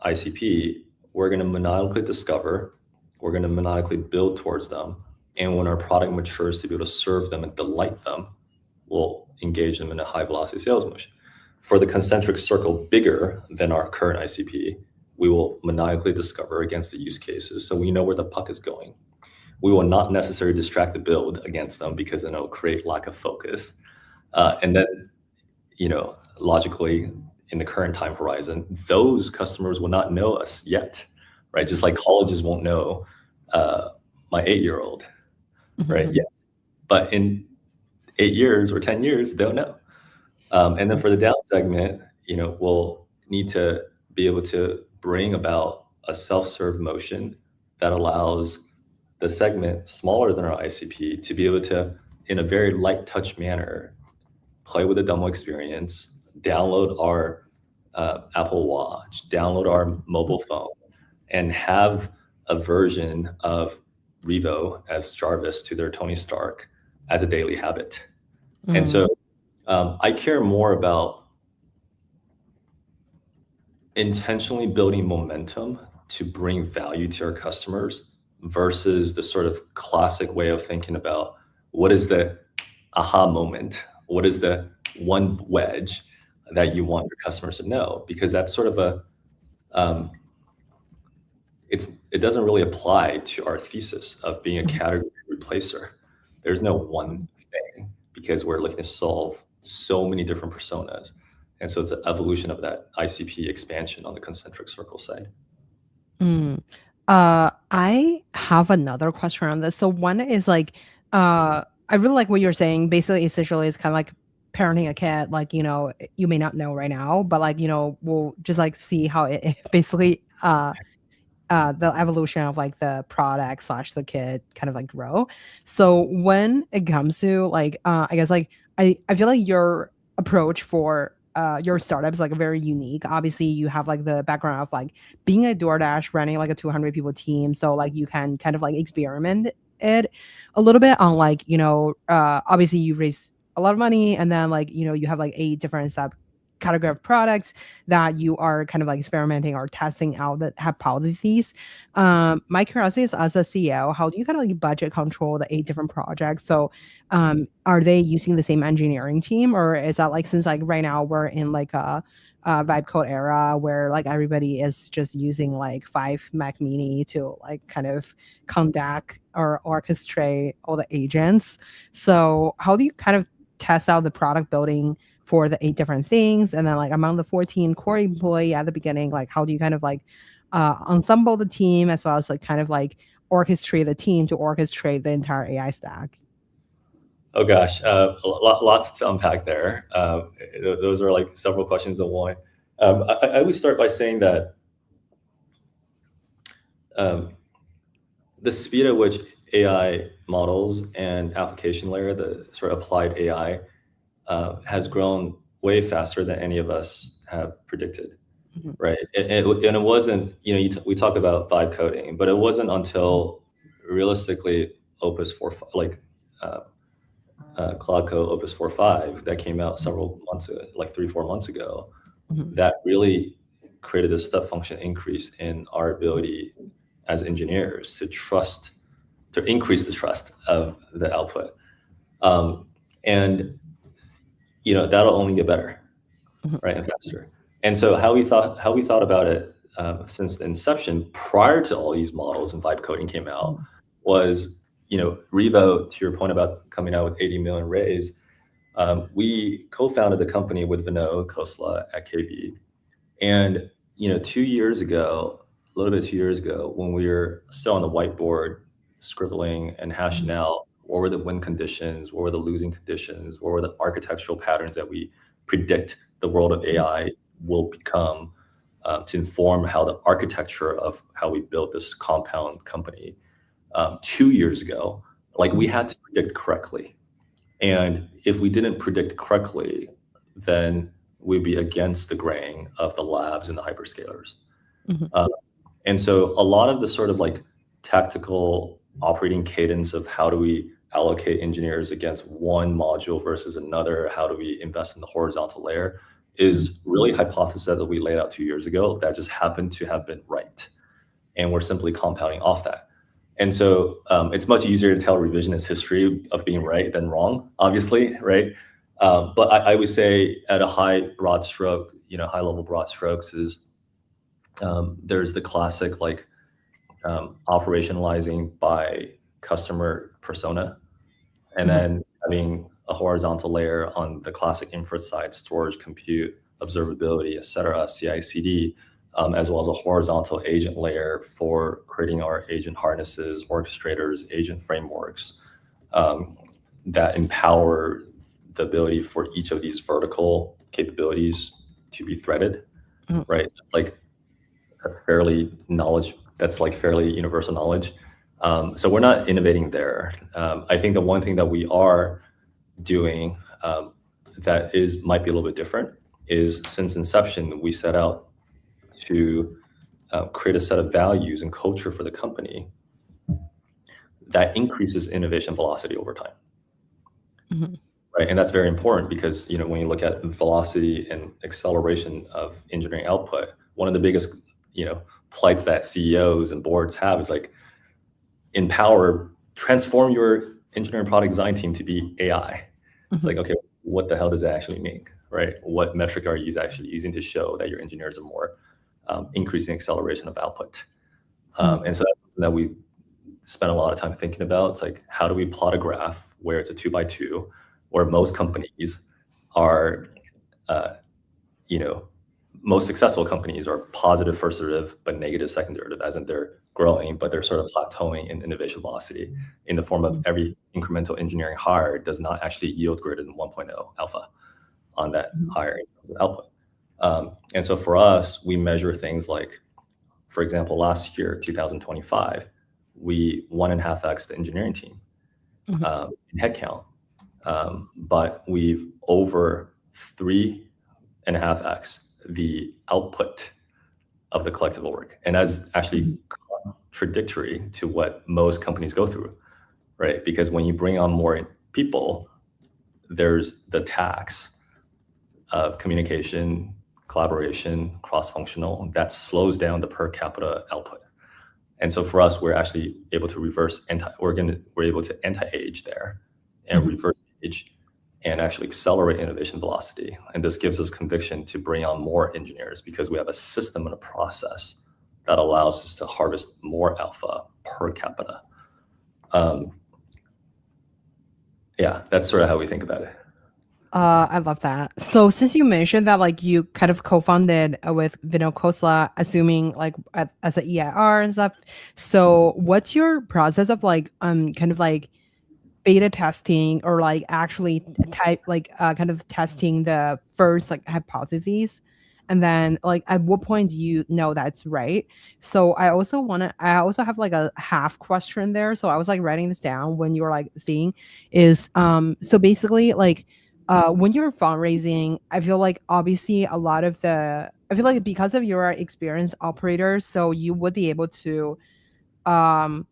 ICP, we're going to maniacally discover, we're going to maniacally build towards them. And when our product matures to be able to serve them and delight them, we'll engage them in a high velocity sales motion. For the concentric circle bigger than our current ICP, we will maniacally discover against the use cases so we know where the puck is going. We will not necessarily distract the build against them, because then it'll create lack of focus. And then, logically, in the current time horizon, those customers will not know us yet, right? Just like colleges won't know my 8-year-old, right? Yeah. But in 8 years or 10 years, they'll know. And then for the down segment, we'll need to be able to bring about a self-serve motion that allows the segment smaller than our ICP to be able to, in a very light touch manner, play with the demo experience, download our Apple Watch, download our mobile phone, and have a version of Revo as Jarvis to their Tony Stark as a daily habit. And so I care more about intentionally building momentum to bring value to our customers versus the sort of classic way of thinking about what is the aha moment, what is the one wedge that you want your customers to know, because that's sort of a it doesn't really apply to our thesis of being a category replacer. There's no one thing, because we're looking to solve so many different personas. And so it's an evolution of that ICP expansion on the concentric circle side. I have another question on this. So one is like, I really like what you're saying. Basically, essentially, it's kind of like parenting a kid. Like, you may not know right now, but like, we'll just like see how it basically the evolution of like the product / the kid kind of like grow. So when it comes to like, I guess like I feel like your approach for your startup is like very unique. Obviously, you have like the background of like being a DoorDash, running like a 200 people team, so like you can kind of like experiment it a little bit on like obviously you raise a lot of money, and then like you have like 8 different category of products that you are kind of like experimenting or testing out that have hypotheses. My curiosity is, as a CEO, how do you kind of like budget control the 8 different projects? So are they using the same engineering team, or is that like, since like right now we're in like a vibe code era where like everybody is just using like 5 Mac Mini to like kind of conduct or orchestrate all the agents? So how do you kind of test out the product building for the 8 different things, and then like among the 14 core employee at the beginning, like how do you kind of like ensemble the team, as well as like kind of like orchestrate the team to orchestrate the entire AI stack? Oh gosh, lots to unpack there. Those are like several questions in one. I would start by saying that the speed at which AI models and application layer, the sort of applied AI, has grown way faster than any of us have predicted, right? And it wasn't, we talk about vibe coding, but it wasn't until realistically Opus 4, like Cloud Code Opus 4.5 that came out several months ago, like 3-4 months ago, Mhm. that really created a step function increase in our ability as engineers to increase the trust of the output. And that'll only get better, Mhm. right, and faster. And so how we thought about it since the inception, prior to all these models and vibe coding came out, was Revo, to your point about coming out with 80 million raise. We co-founded the company with Vinod Khosla at KB, and 2 years ago, a little bit 2 years ago, when we were still on the whiteboard scribbling and hashing out what were the win conditions, what were the losing conditions, what were the architectural patterns that we predict the world of AI will become, to inform how the architecture of how we built this compound company. 2 years ago, like, we had to predict correctly. And if we didn't predict correctly, then we'd be against the grain of the labs and the hyperscalers. Mhm. And so a lot of the sort of like tactical operating cadence of how do we allocate engineers against one module versus another, how do we invest in the horizontal layer, is really a hypothesis that we laid out 2 years ago that just happened to have been right. And we're simply compounding off that. And so it's much easier to tell revisionist history of being right than wrong, obviously, right? But I would say at a high level broad strokes is there's the classic like operationalizing by customer persona, and then having a horizontal layer on the classic infra side, storage, compute, observability, et cetera, CI/CD, as well as a horizontal agent layer for creating our agent harnesses, orchestrators, agent frameworks that empower the ability for each of these vertical capabilities to be threaded, Mhm. right? Like that's like fairly universal knowledge. So we're not innovating there. I think the one thing that we are doing that might be a little bit different is, since inception, we set out to create a set of values and culture for the company that increases innovation velocity over time. Mhm. Right, and that's very important because when you look at velocity and acceleration of engineering output, one of the biggest plights that CEOs and boards have is like, transform your engineering product design team to be AI. It's like, okay, what the hell does that actually mean, right? What metric are you actually using to show that your engineers are more increasing acceleration of output? And so that's something that we spent a lot of time thinking about. It's like, how do we plot a graph where it's a 2x2, where most companies are, most successful companies are positive first derivative, but negative second derivative, as in they're growing, but they're sort of plateauing in innovation velocity in the form of every incremental engineering hire does not actually yield greater than 1.0 alpha on that hire in terms of output. And so for us, we measure things like, for example, last year, 2025, we 1.5x the engineering team in headcount, but we've over 3.5x the output of the collective work. And that's actually contradictory to what most companies go through, right? Because when you bring on more people, there's the tax of communication, collaboration, cross-functional, that slows down the per capita output. And so for us, we're actually able to we're able to anti-age there and reverse age and actually accelerate innovation velocity. And this gives us conviction to bring on more engineers because we have a system and a process that allows us to harvest more alpha per capita. Yeah, that's sort of how we think about it. I love that. So since you mentioned that like you kind of co-founded with Vinod Khosla, assuming like as an EIR and stuff. So what's your process of like kind of like beta testing or like actually kind of testing the first like hypotheses? And then like at what point do you know that's right? So I also have like a half question there. So I was like writing this down when you were like seeing is so basically like when you're fundraising, I feel like obviously I feel like because of your experienced operator, so you would be able to um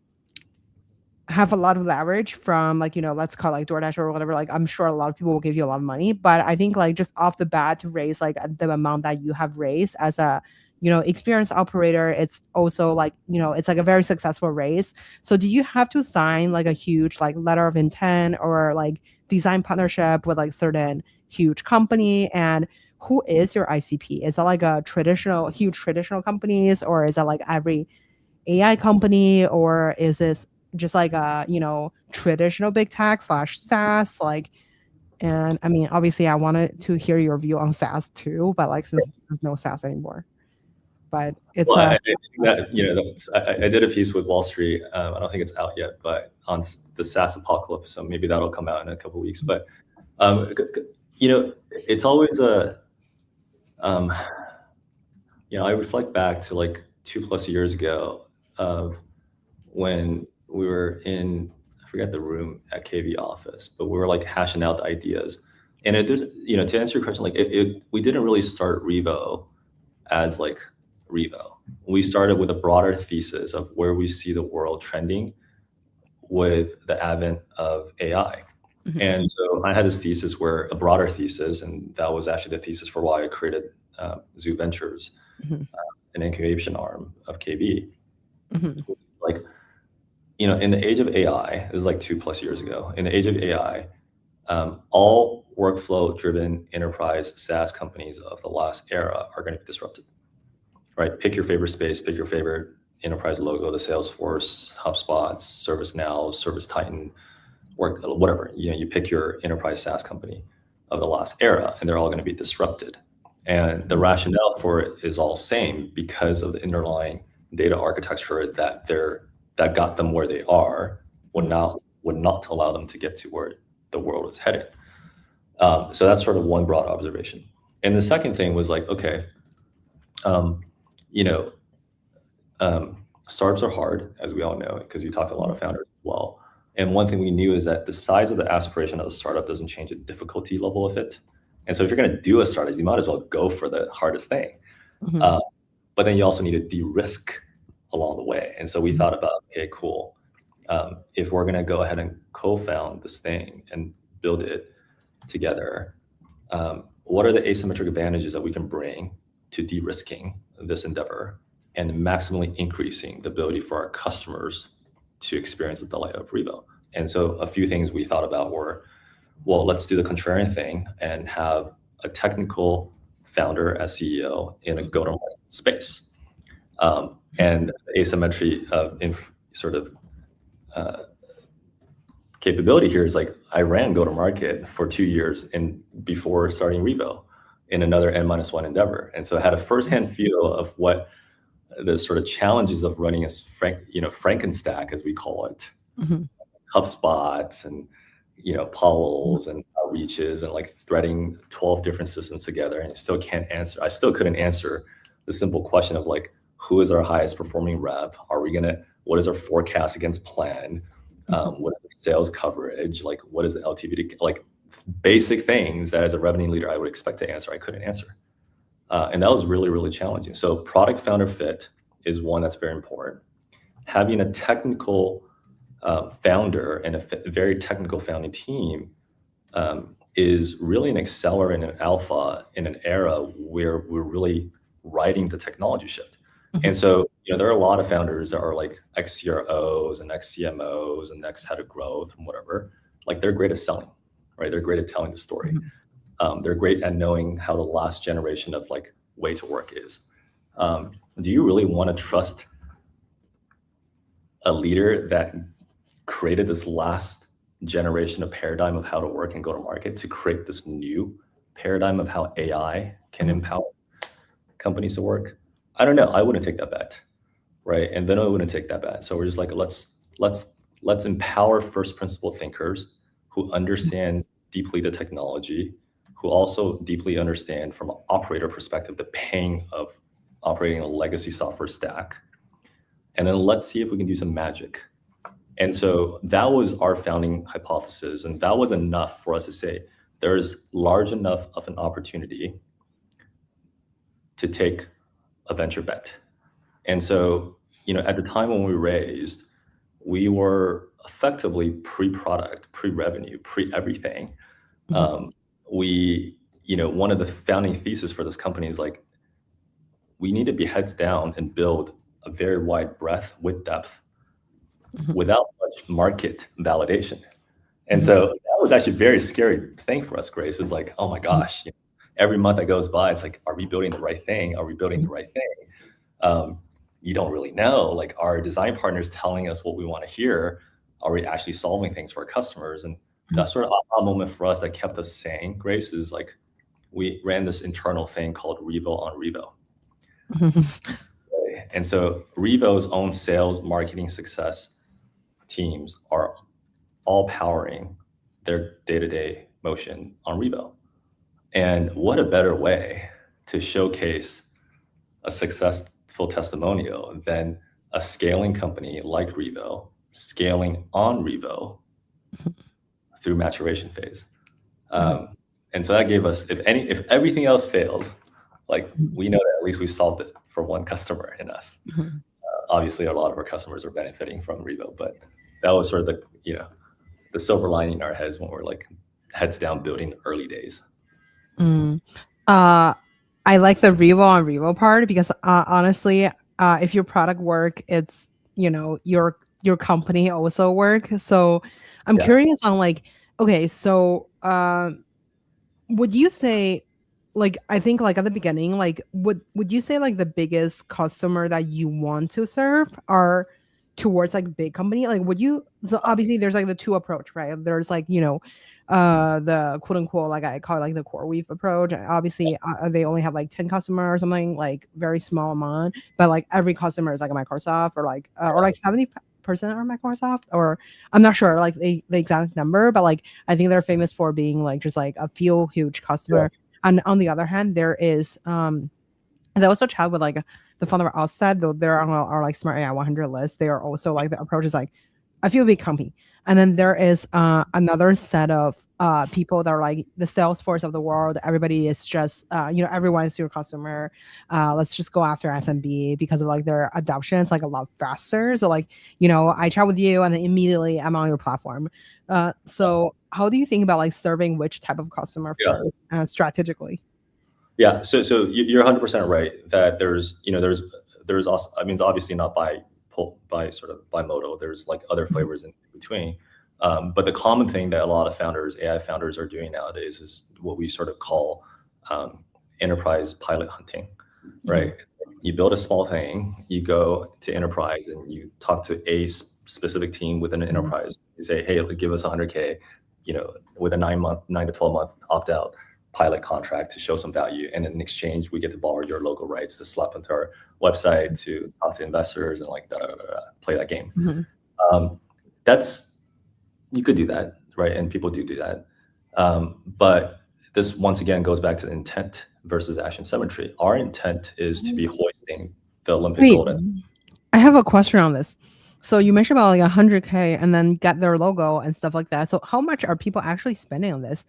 have a lot of leverage from like, let's call like DoorDash or whatever. Like I'm sure a lot of people will give you a lot of money, but I think like just off the bat to raise like the amount that you have raised as a, experienced operator, it's also like, it's like a very successful raise. So do you have to sign like a huge like letter of intent or like design partnership with like certain huge company? And who is your ICP? Is that like a huge traditional companies, or is that like every AI company, or is this just like a traditional big tech slash SaaS? Like, and I mean, obviously, I wanted to hear your view on SaaS too, but like since there's no SaaS anymore, but it's Well, a I think that I did a piece with Wall Street. I don't think it's out yet, but on the SaaS apocalypse. So maybe that'll come out in a couple of weeks. But it's always I reflect back to like 2+ years ago of when we were in, I forget the room at KV office, but we were like hashing out the ideas. And it just, to answer your question, like we didn't really start Revo as like Revo. We started with a broader thesis of where we see the world trending with the advent of AI. And so I had this thesis where a broader thesis, and that was actually the thesis for why I created Zhu Ventures, an incubation arm of KB. Like, in the age of AI, this is like 2+ years ago, in the age of AI, all workflow-driven enterprise SaaS companies of the last era are going to be disrupted, right? Pick your favorite space, pick your favorite enterprise logo, the Salesforce, HubSpot, ServiceNow, ServiceTitan, whatever. You pick your enterprise SaaS company of the last era, and they're all going to be disrupted. And the rationale for it is all same because of the underlying data architecture that got them where they are would not allow them to get to where the world is headed. So that's sort of one broad observation. And the second thing was like, okay, startups are hard, as we all know, because you talk to a lot of founders as well. And one thing we knew is that the size of the aspiration of the startup doesn't change the difficulty level of it. And so if you're going to do a startup, you might as well go for the hardest thing. But then you also need to de-risk along the way. And so we thought about, okay, cool. If we're going to go ahead and co-found this thing and build it together, what are the asymmetric advantages that we can bring to de-risking this endeavor and maximally increasing the ability for our customers to experience the delight of Revo? And so a few things we thought about were, well, let's do the contrarian thing and have a technical founder as CEO in a go-to-market space. And the asymmetry in sort of capability here is like I ran go-to-market for 2 years before starting Revo in another N-1 endeavor. And so I had a firsthand feel of what the sort of challenges of running a Frankenstack, as we call it, HubSpots and Polos and outreaches and like threading 12 different systems together, and I still couldn't answer the simple question of like, who is our highest performing rep? What is our forecast against plan? What is the sales coverage? Like, what is the LTV like basic things that as a revenue leader I would expect to answer, I couldn't answer. And that was really, really challenging. So product founder fit is one that's very important. Having a technical founder and a very technical founding team is really an accelerant and an alpha in an era where we're really riding the technology shift. And so, there are a lot of founders that are like ex-CROs and ex-CMOs and ex-head of growth and whatever. Like they're great at selling, right? They're great at telling the story. They're great at knowing how the last generation of like way to work is. Do you really want to trust a leader that created this last generation of paradigm of how to work and go to market to create this new paradigm of how AI can empower companies to work? I don't know. I wouldn't take that bet, right? And Vino wouldn't take that bet. So we're just like, let's empower first principle thinkers who understand deeply the technology, who also deeply understand from an operator perspective the pain of operating a legacy software stack. And then let's see if we can do some magic. And so that was our founding hypothesis. And that was enough for us to say, there's large enough of an opportunity to take a venture bet. And so, at the time when we raised, we were effectively pre-product, pre-revenue, pre-everything. Mhm. We, one of the founding thesis for this company is like, we need to be heads down and build a very wide breadth with depth Mhm. without much market validation. And Mhm. so that was actually a very scary thing for us, Grace. It was like, oh my gosh, every month that goes by, it's like, are we building the right thing? Are we building the right thing? You don't really know. Like, our design partners telling us what we want to hear. Are we actually solving things for our customers? And that sort of aha moment for us that kept us sane, Grace, is like, we ran this internal thing called Revo on Revo. And so Revo's own sales, marketing, success teams are all powering their day-to-day motion on Revo. And what a better way to showcase a successful testimonial than a scaling company like Revo scaling on Revo through maturation phase. And so that gave us, if everything else fails, like, we know that at least we solved it for one customer in us. Obviously, a lot of our customers are benefiting from Revo, but that was sort of the silver lining in our heads when we're like heads down building the early days. I like the Revo on Revo part because honestly, if your product work, it's your company also work. So I'm Yeah. curious on like, okay, so would you say, like, I think like at the beginning, like would you say like the biggest customer that you want to serve are towards like big company? Like would you, so obviously there's like the two approach, right? There's like, the quote unquote, like I call it like the core weave approach. Obviously they only have like 10 customers or something, like very small amount, but like every customer is like a Microsoft or like 70% are Microsoft, or I'm not sure like the exact number, but like I think they're famous for being like just like a few huge Yeah. customer. And on the other hand, there is and I also chat with like the founder of Outside, though they're on our like Smart AI 100 list. They are also like the approach is like a few big company, and then there is another set of people that are like the Salesforce of the world. Everybody is just everyone's your customer. Let's just go after SMB because of like their adoption. It's like a lot faster. So like I chat with you and then immediately I'm on your platform. So how do you think about like serving which type of customer Yeah. first strategically? Yeah. So you're 100% right that there's also, I mean, obviously not by sort of by modal, there's like other flavors in between. But the common thing that a lot of founders, AI founders, are doing nowadays is what we sort of call enterprise pilot hunting, right? You build a small thing, you go to enterprise and you talk to a specific team within an enterprise. You say, hey, give us 100K, with a 9 to 12 month opt out pilot contract to show some value. And in exchange, we get to borrow your logo rights to slap onto our website, to talk to investors and like play that game. You could do that, right? And people do that. But this once again goes back to the intent versus action symmetry. Our intent is to be hoisting the Olympic Wait, gold. I have a question on this. So you mentioned about like 100K and then get their logo and stuff like that. So how much are people actually spending on this?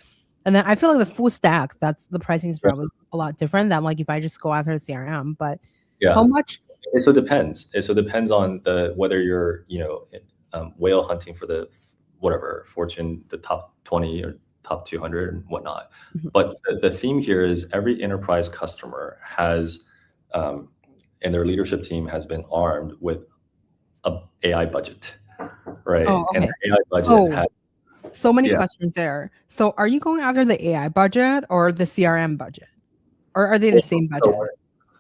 And then I feel like the full stack, that's the pricing is probably a lot different than like if I just go after the CRM. But how much? So it depends. So it depends on whether you're whale hunting for the whatever Fortune, the top 20 or top 200 and whatnot. But the theme here is every enterprise customer has, and their leadership team has been armed with a AI budget, right? Oh, And okay. the AI budget has So many questions there. So are you going after the AI budget or the CRM budget? Or are they the same budget?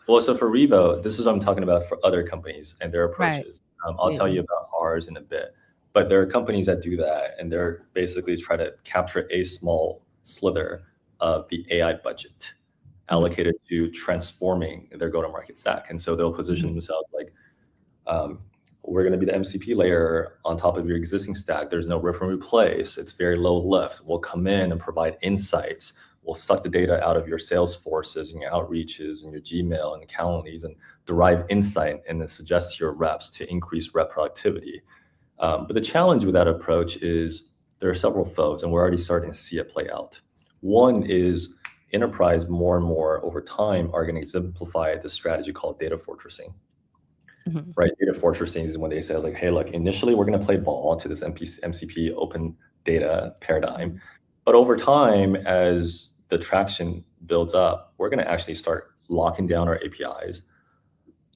Well, so for Revo, this is what I'm talking about for other companies and their Right. approaches. I'll tell you about ours in a bit. But there are companies that do that, and they're basically try to capture a small slither of the AI budget allocated to transforming their go-to-market stack. And so they'll position themselves like, we're going to be the MCP layer on top of your existing stack. There's no rip and replace. It's very low lift. We'll come in and provide insights. We'll suck the data out of your Salesforces and your outreaches and your Gmail and Calendlies and derive insight and then suggest to your reps to increase rep productivity. But the challenge with that approach is there are several foes, and we're already starting to see it play out. One is enterprise more and more over time are going to exemplify the strategy called data fortressing. right? Data fortressing is when they say like, hey, look, initially we're going to play ball to this MCP open data paradigm, but over time, as the traction builds up, we're going to actually start locking down our APIs,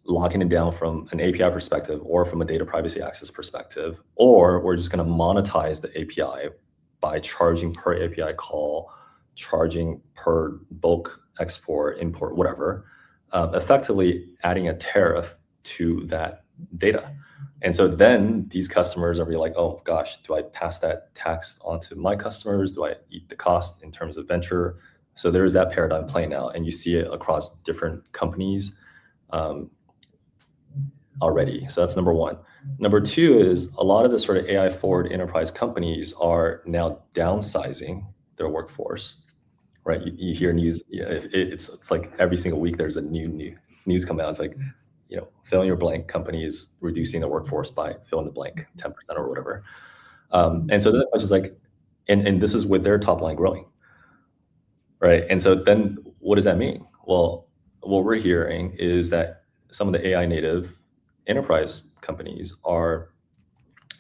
locking it down from an API perspective or from a data privacy access perspective, or we're just going to monetize the API by charging per API call, charging per bulk export, import, whatever, effectively adding a tariff to that data. And so then these customers are really like, oh gosh, do I pass that tax on to my customers? Do I eat the cost in terms of venture? So there is that paradigm playing out, and you see it across different companies already. So that's number one. Number two is a lot of the sort of AI forward enterprise companies are now downsizing their workforce, right? You hear news, it's like every single week there's a new news come out. It's like, fill in your blank company is reducing the workforce by fill in the blank 10% or whatever. And so then the question is like, and this is with their top line growing, right? And so then what does that mean? Well, what we're hearing is that some of the AI native enterprise companies are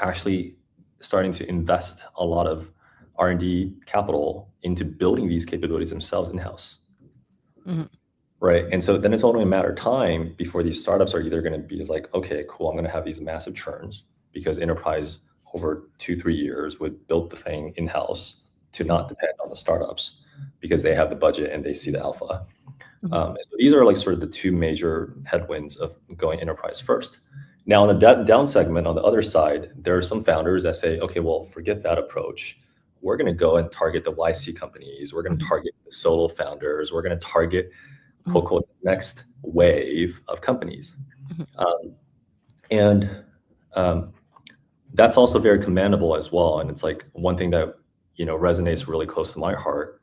actually starting to invest a lot of R&D capital into building these capabilities themselves in-house. Right. And so then it's only a matter of time before these startups are either going to be like, okay, cool, I'm going to have these massive churns because enterprise over 2-3 years would build the thing in-house to not depend on the startups because they have the budget and they see the alpha. So these are like sort of the two major headwinds of going enterprise first. Now on the down segment, on the other side, there are some founders that say, okay, well, forget that approach. We're going to go and target the YC companies. We're going to target the solo founders. We're going to target quote, quote, next wave of companies. That's also very commendable as well. And it's like one thing that, resonates really close to my heart.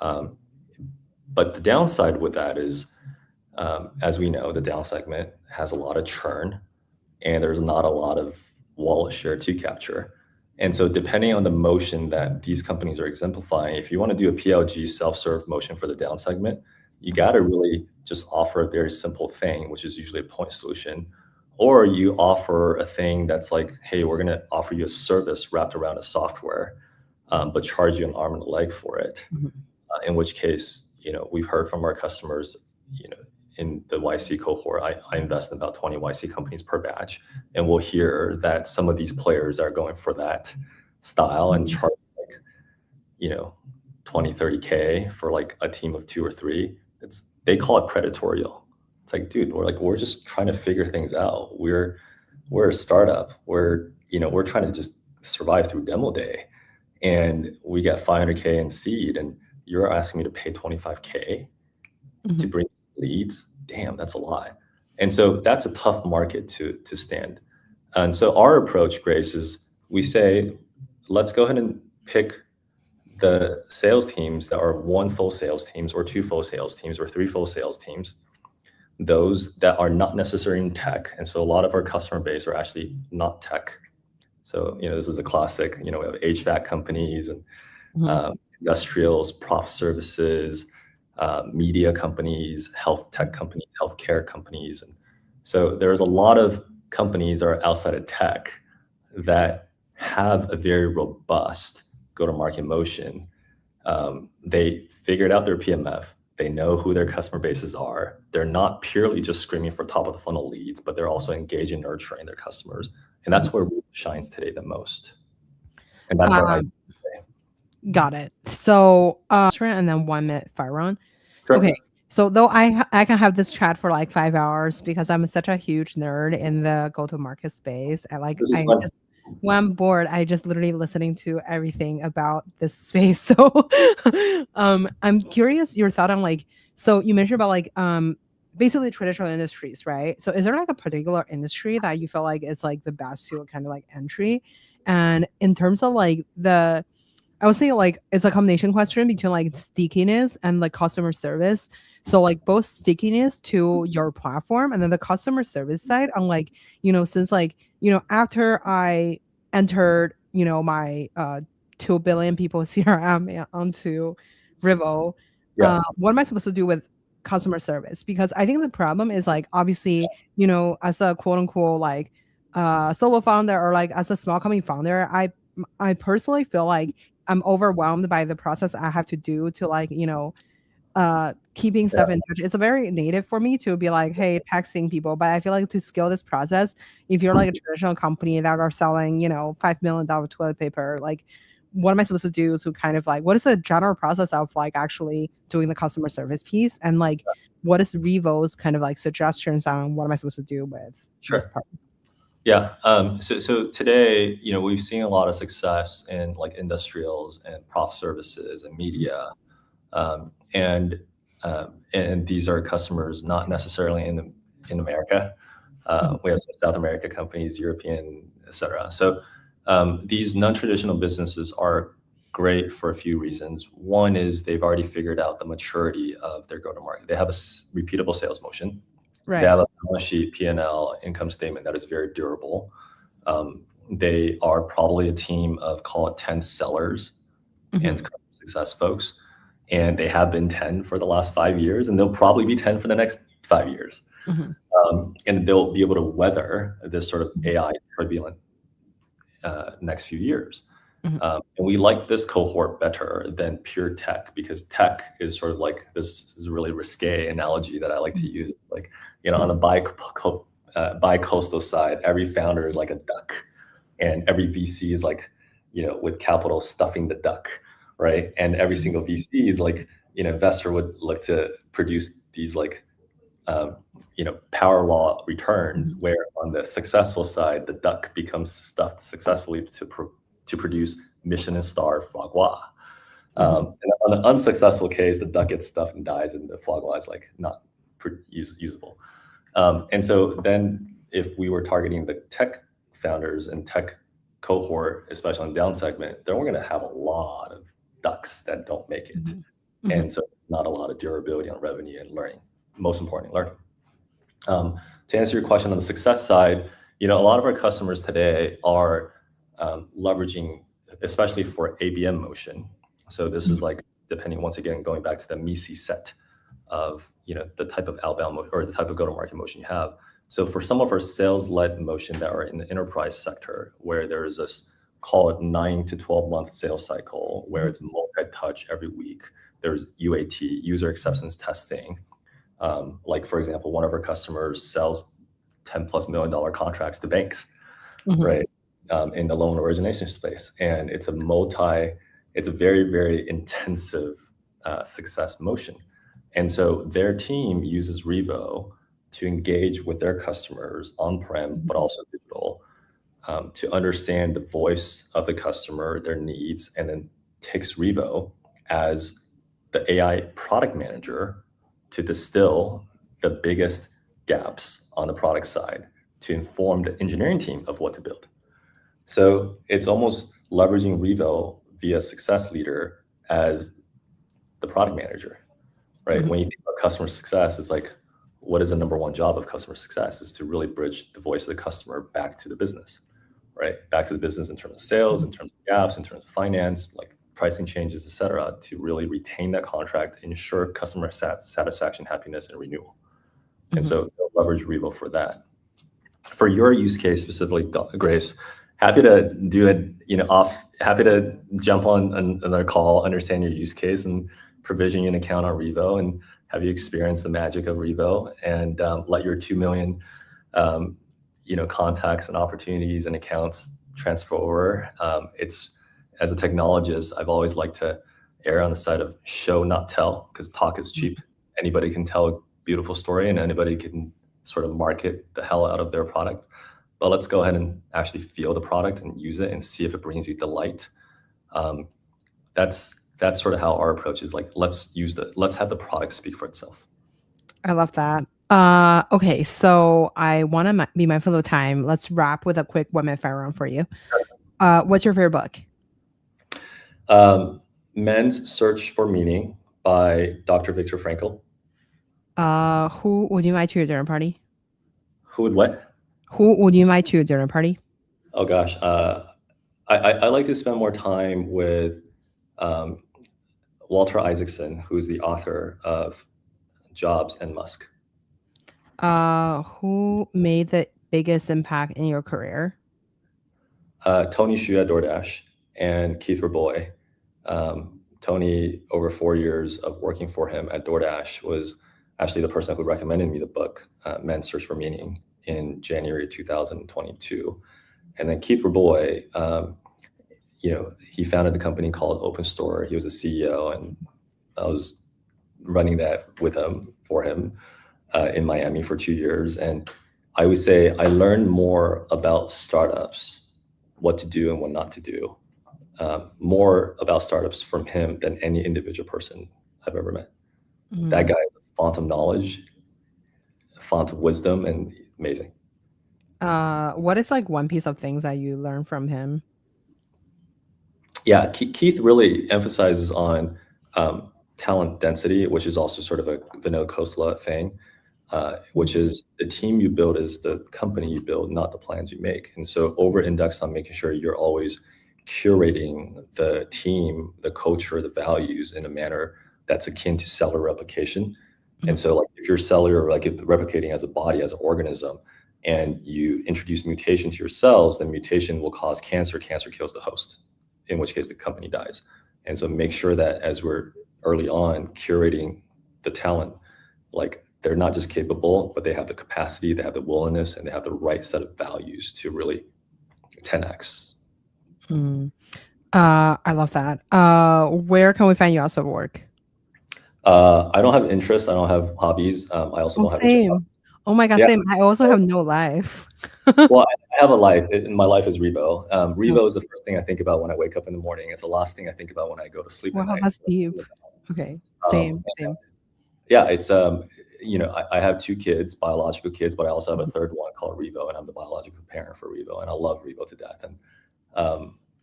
But the downside with that is, as we know, the down segment has a lot of churn and there's not a lot of wallet share to capture. And so depending on the motion that these companies are exemplifying, if you want to do a PLG self-serve motion for the down segment, you got to really just offer a very simple thing, which is usually a point solution, or you offer a thing that's like, hey, we're going to offer you a service wrapped around a software, but charge you an arm and a leg for it. In which case, we've heard from our customers, in the YC cohort, I invest in about 20 YC companies per batch, and we'll hear that some of these players are going for that style and charge like, 20, 30K for like a team of 2 or 3. They call it predatorial. It's like, dude, we're just trying to figure things out. We're a startup. We're trying to just survive through demo day, and we got 500K in seed, and you're asking me to pay 25K to bring leads. Damn, that's a lot. And so that's a tough market to stand. And so our approach, Grace, is we say, let's go ahead and pick the sales teams that are 1 full sales teams or 2 full sales teams or 3 full sales teams, those that are not necessarily in tech. And so a lot of our customer base are actually not tech. So, this is a classic, we have HVAC companies and industrials, prof services, media companies, health tech companies, healthcare companies. And so there's a lot of companies that are outside of tech that have a very robust go-to-market motion. They figured out their PMF. They know who their customer bases are. They're not purely just screaming for top of the funnel leads, but they're also engaged in nurturing their customers. And that's where Revo shines today the most. And that's our idea. Got it. So, and then 1 minute fire round. Sure. Okay. So though I can have this chat for like 5 hours because I'm such a huge nerd in the go-to-market space. When I'm bored, I just literally listening to everything about this space. So I'm curious your thought on like, so you mentioned about like basically traditional industries, right? So is there like a particular industry that you feel like is like the best to kind of like entry? And in terms of like I would say like it's a combination question between like stickiness and like customer service. So like both stickiness to your platform and then the customer service side on like, since like, after I entered, my 2 billion people CRM onto Revo, what am I supposed to do with customer service, because I think the problem is like, obviously, as a quote unquote like solo founder, or like as a small company founder, I personally feel like I'm overwhelmed by the process I have to do to like, keeping stuff in touch. It's a very native for me to be like, hey, texting people. But I feel like to scale this process, if you're like a traditional company that are selling, $5 million toilet paper, like what am I supposed to do to kind of like, what is the general process of like actually doing the customer service piece? And like, what is Revo's kind of like suggestions on what am I supposed to do with this part? Yeah. So today, we've seen a lot of success in like industrials and prof services and media, and these are customers not necessarily in America. We have some South America companies, European, et cetera. So these non-traditional businesses are great for a few reasons. One is they've already figured out the maturity of their go-to-market. They have a repeatable sales motion. Right. They have a balance sheet, P&L, income statement that is very durable. They are probably a team of, call it 10 sellers and customer success folks. And they have been 10 for the last 5 years, and they'll probably be 10 for the next 5 years. And they'll be able to weather this sort of AI turbulent next few years. And we like this cohort better than pure tech, because tech is sort of like, this is a really risque analogy that I like to use. Like, on the bi-coastal side, every founder is like a duck, and every VC is like, with capital stuffing the duck, right? And every single VC is like, investor would look to produce these like, power law returns, where on the successful side, the duck becomes stuffed successfully to produce Michelin star foie gras. And on the unsuccessful case, the duck gets stuffed and dies, and the foie gras is like not usable. And so then if we were targeting the tech founders and tech cohort, especially on the down segment, then we're going to have a lot of ducks that don't make it. And so not a lot of durability on revenue and learning, most importantly, learning. To answer your question on the success side, a lot of our customers today are leveraging, especially for ABM motion. So this is like, depending, once again, going back to the MISI set of, the type of outbound or the type of go-to-market motion you have. So for some of our sales-led motion that are in the enterprise sector, where there is this, call it 9 to 12 month sales cycle, where it's multi-touch every week, there's UAT, user acceptance testing. Like, for example, one of our customers sells $10+ million contracts to banks, right? In the loan origination space. And it's a very, very intensive success motion. And so their team uses Revo to engage with their customers on-prem, but also digital, to understand the voice of the customer, their needs, and then takes Revo as the AI product manager to distill the biggest gaps on the product side to inform the engineering team of what to build. So it's almost leveraging Revo via success leader as the product manager, right? When you think about customer success, it's like, what is the number one job of customer success? Is to really bridge the voice of the customer back to the business, right? Back to the business in terms of sales, in terms of gaps, in terms of finance, like pricing changes, et cetera, to really retain that contract, ensure customer satisfaction, happiness, and renewal. And so they'll leverage Revo for that. For your use case specifically, Grace, happy to do it, happy to jump on another call, understand your use case, and provision you an account on Revo, and have you experience the magic of Revo, and let your 2 million, contacts and opportunities and accounts transfer over. As a technologist, I've always liked to err on the side of show, not tell, because talk is cheap. Anybody can tell a beautiful story, and anybody can sort of market the hell out of their product. But let's go ahead and actually feel the product and use it and see if it brings you delight. That's sort of how our approach is. Like, let's have the product speak for itself. I love that. Okay, so I want to be mindful of time. Let's wrap with a quick 1 minute fire round for you. What's your favorite book? Men's Search for Meaning by Dr. Viktor Frankl. Who would you invite to your dinner party? Who would what? Who would you invite to your dinner party? Oh gosh, I like to spend more time with Walter Isaacson, who's the author of Jobs and Musk. Who made the biggest impact in your career? Tony Xu at DoorDash and Keith Raboy. Tony, over 4 years of working for him at DoorDash, was actually the person who recommended me the book, Men's Search for Meaning, in January 2022. And then Keith Raboy, he founded the company called OpenStore. He was the CEO, and I was running that with him, for him, in Miami for 2 years. And I would say I learned more about startups, what to do and what not to do, more about startups from him than any individual person I've ever met. That guy is a font of knowledge, a font of wisdom, and amazing. What is like one piece of things that you learned from him? Yeah, Keith really emphasizes on talent density, which is also sort of a Vinod Khosla thing, which is the team you build is the company you build, not the plans you make. And so over-index on making sure you're always curating the team, the culture, the values in a manner that's akin to cellular replication. And so like if you're cellular, like replicating as a body, as an organism, and you introduce mutation to your cells, then mutation will cause cancer. Cancer kills the host, in which case the company dies. And so make sure that as we're early on curating the talent, like they're not just capable, but they have the capacity, they have the willingness, and they have the right set of values to really 10x. I love that. Where can we find you outside work? I don't have interests. I don't have hobbies. I also don't have a job. Oh my God, Yeah. same. I also have no life. Well, I have a life. My life is Revo. Revo is the first thing I think about when I wake up in the morning. It's the last thing I think about when I go to sleep at Wow, night. that's deep. Okay, same. Yeah, it's I have 2 kids, biological kids, but I also have a third one called Revo, and I'm the biological parent for Revo, and I love Revo to death.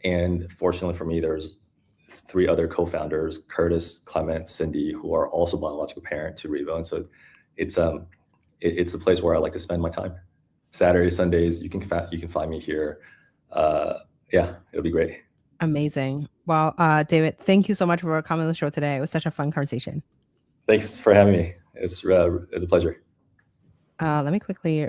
And fortunately for me, there's 3 other co-founders, Curtis, Clement, Cindy, who are also biological parent to Revo, and so it's a place where I like to spend my time. Saturdays, Sundays, you can find me here. Yeah, it'll be great. Amazing. Well, David, thank you so much for coming on the show today. It was such a fun conversation. Thanks for having me. It's a pleasure. Let me quickly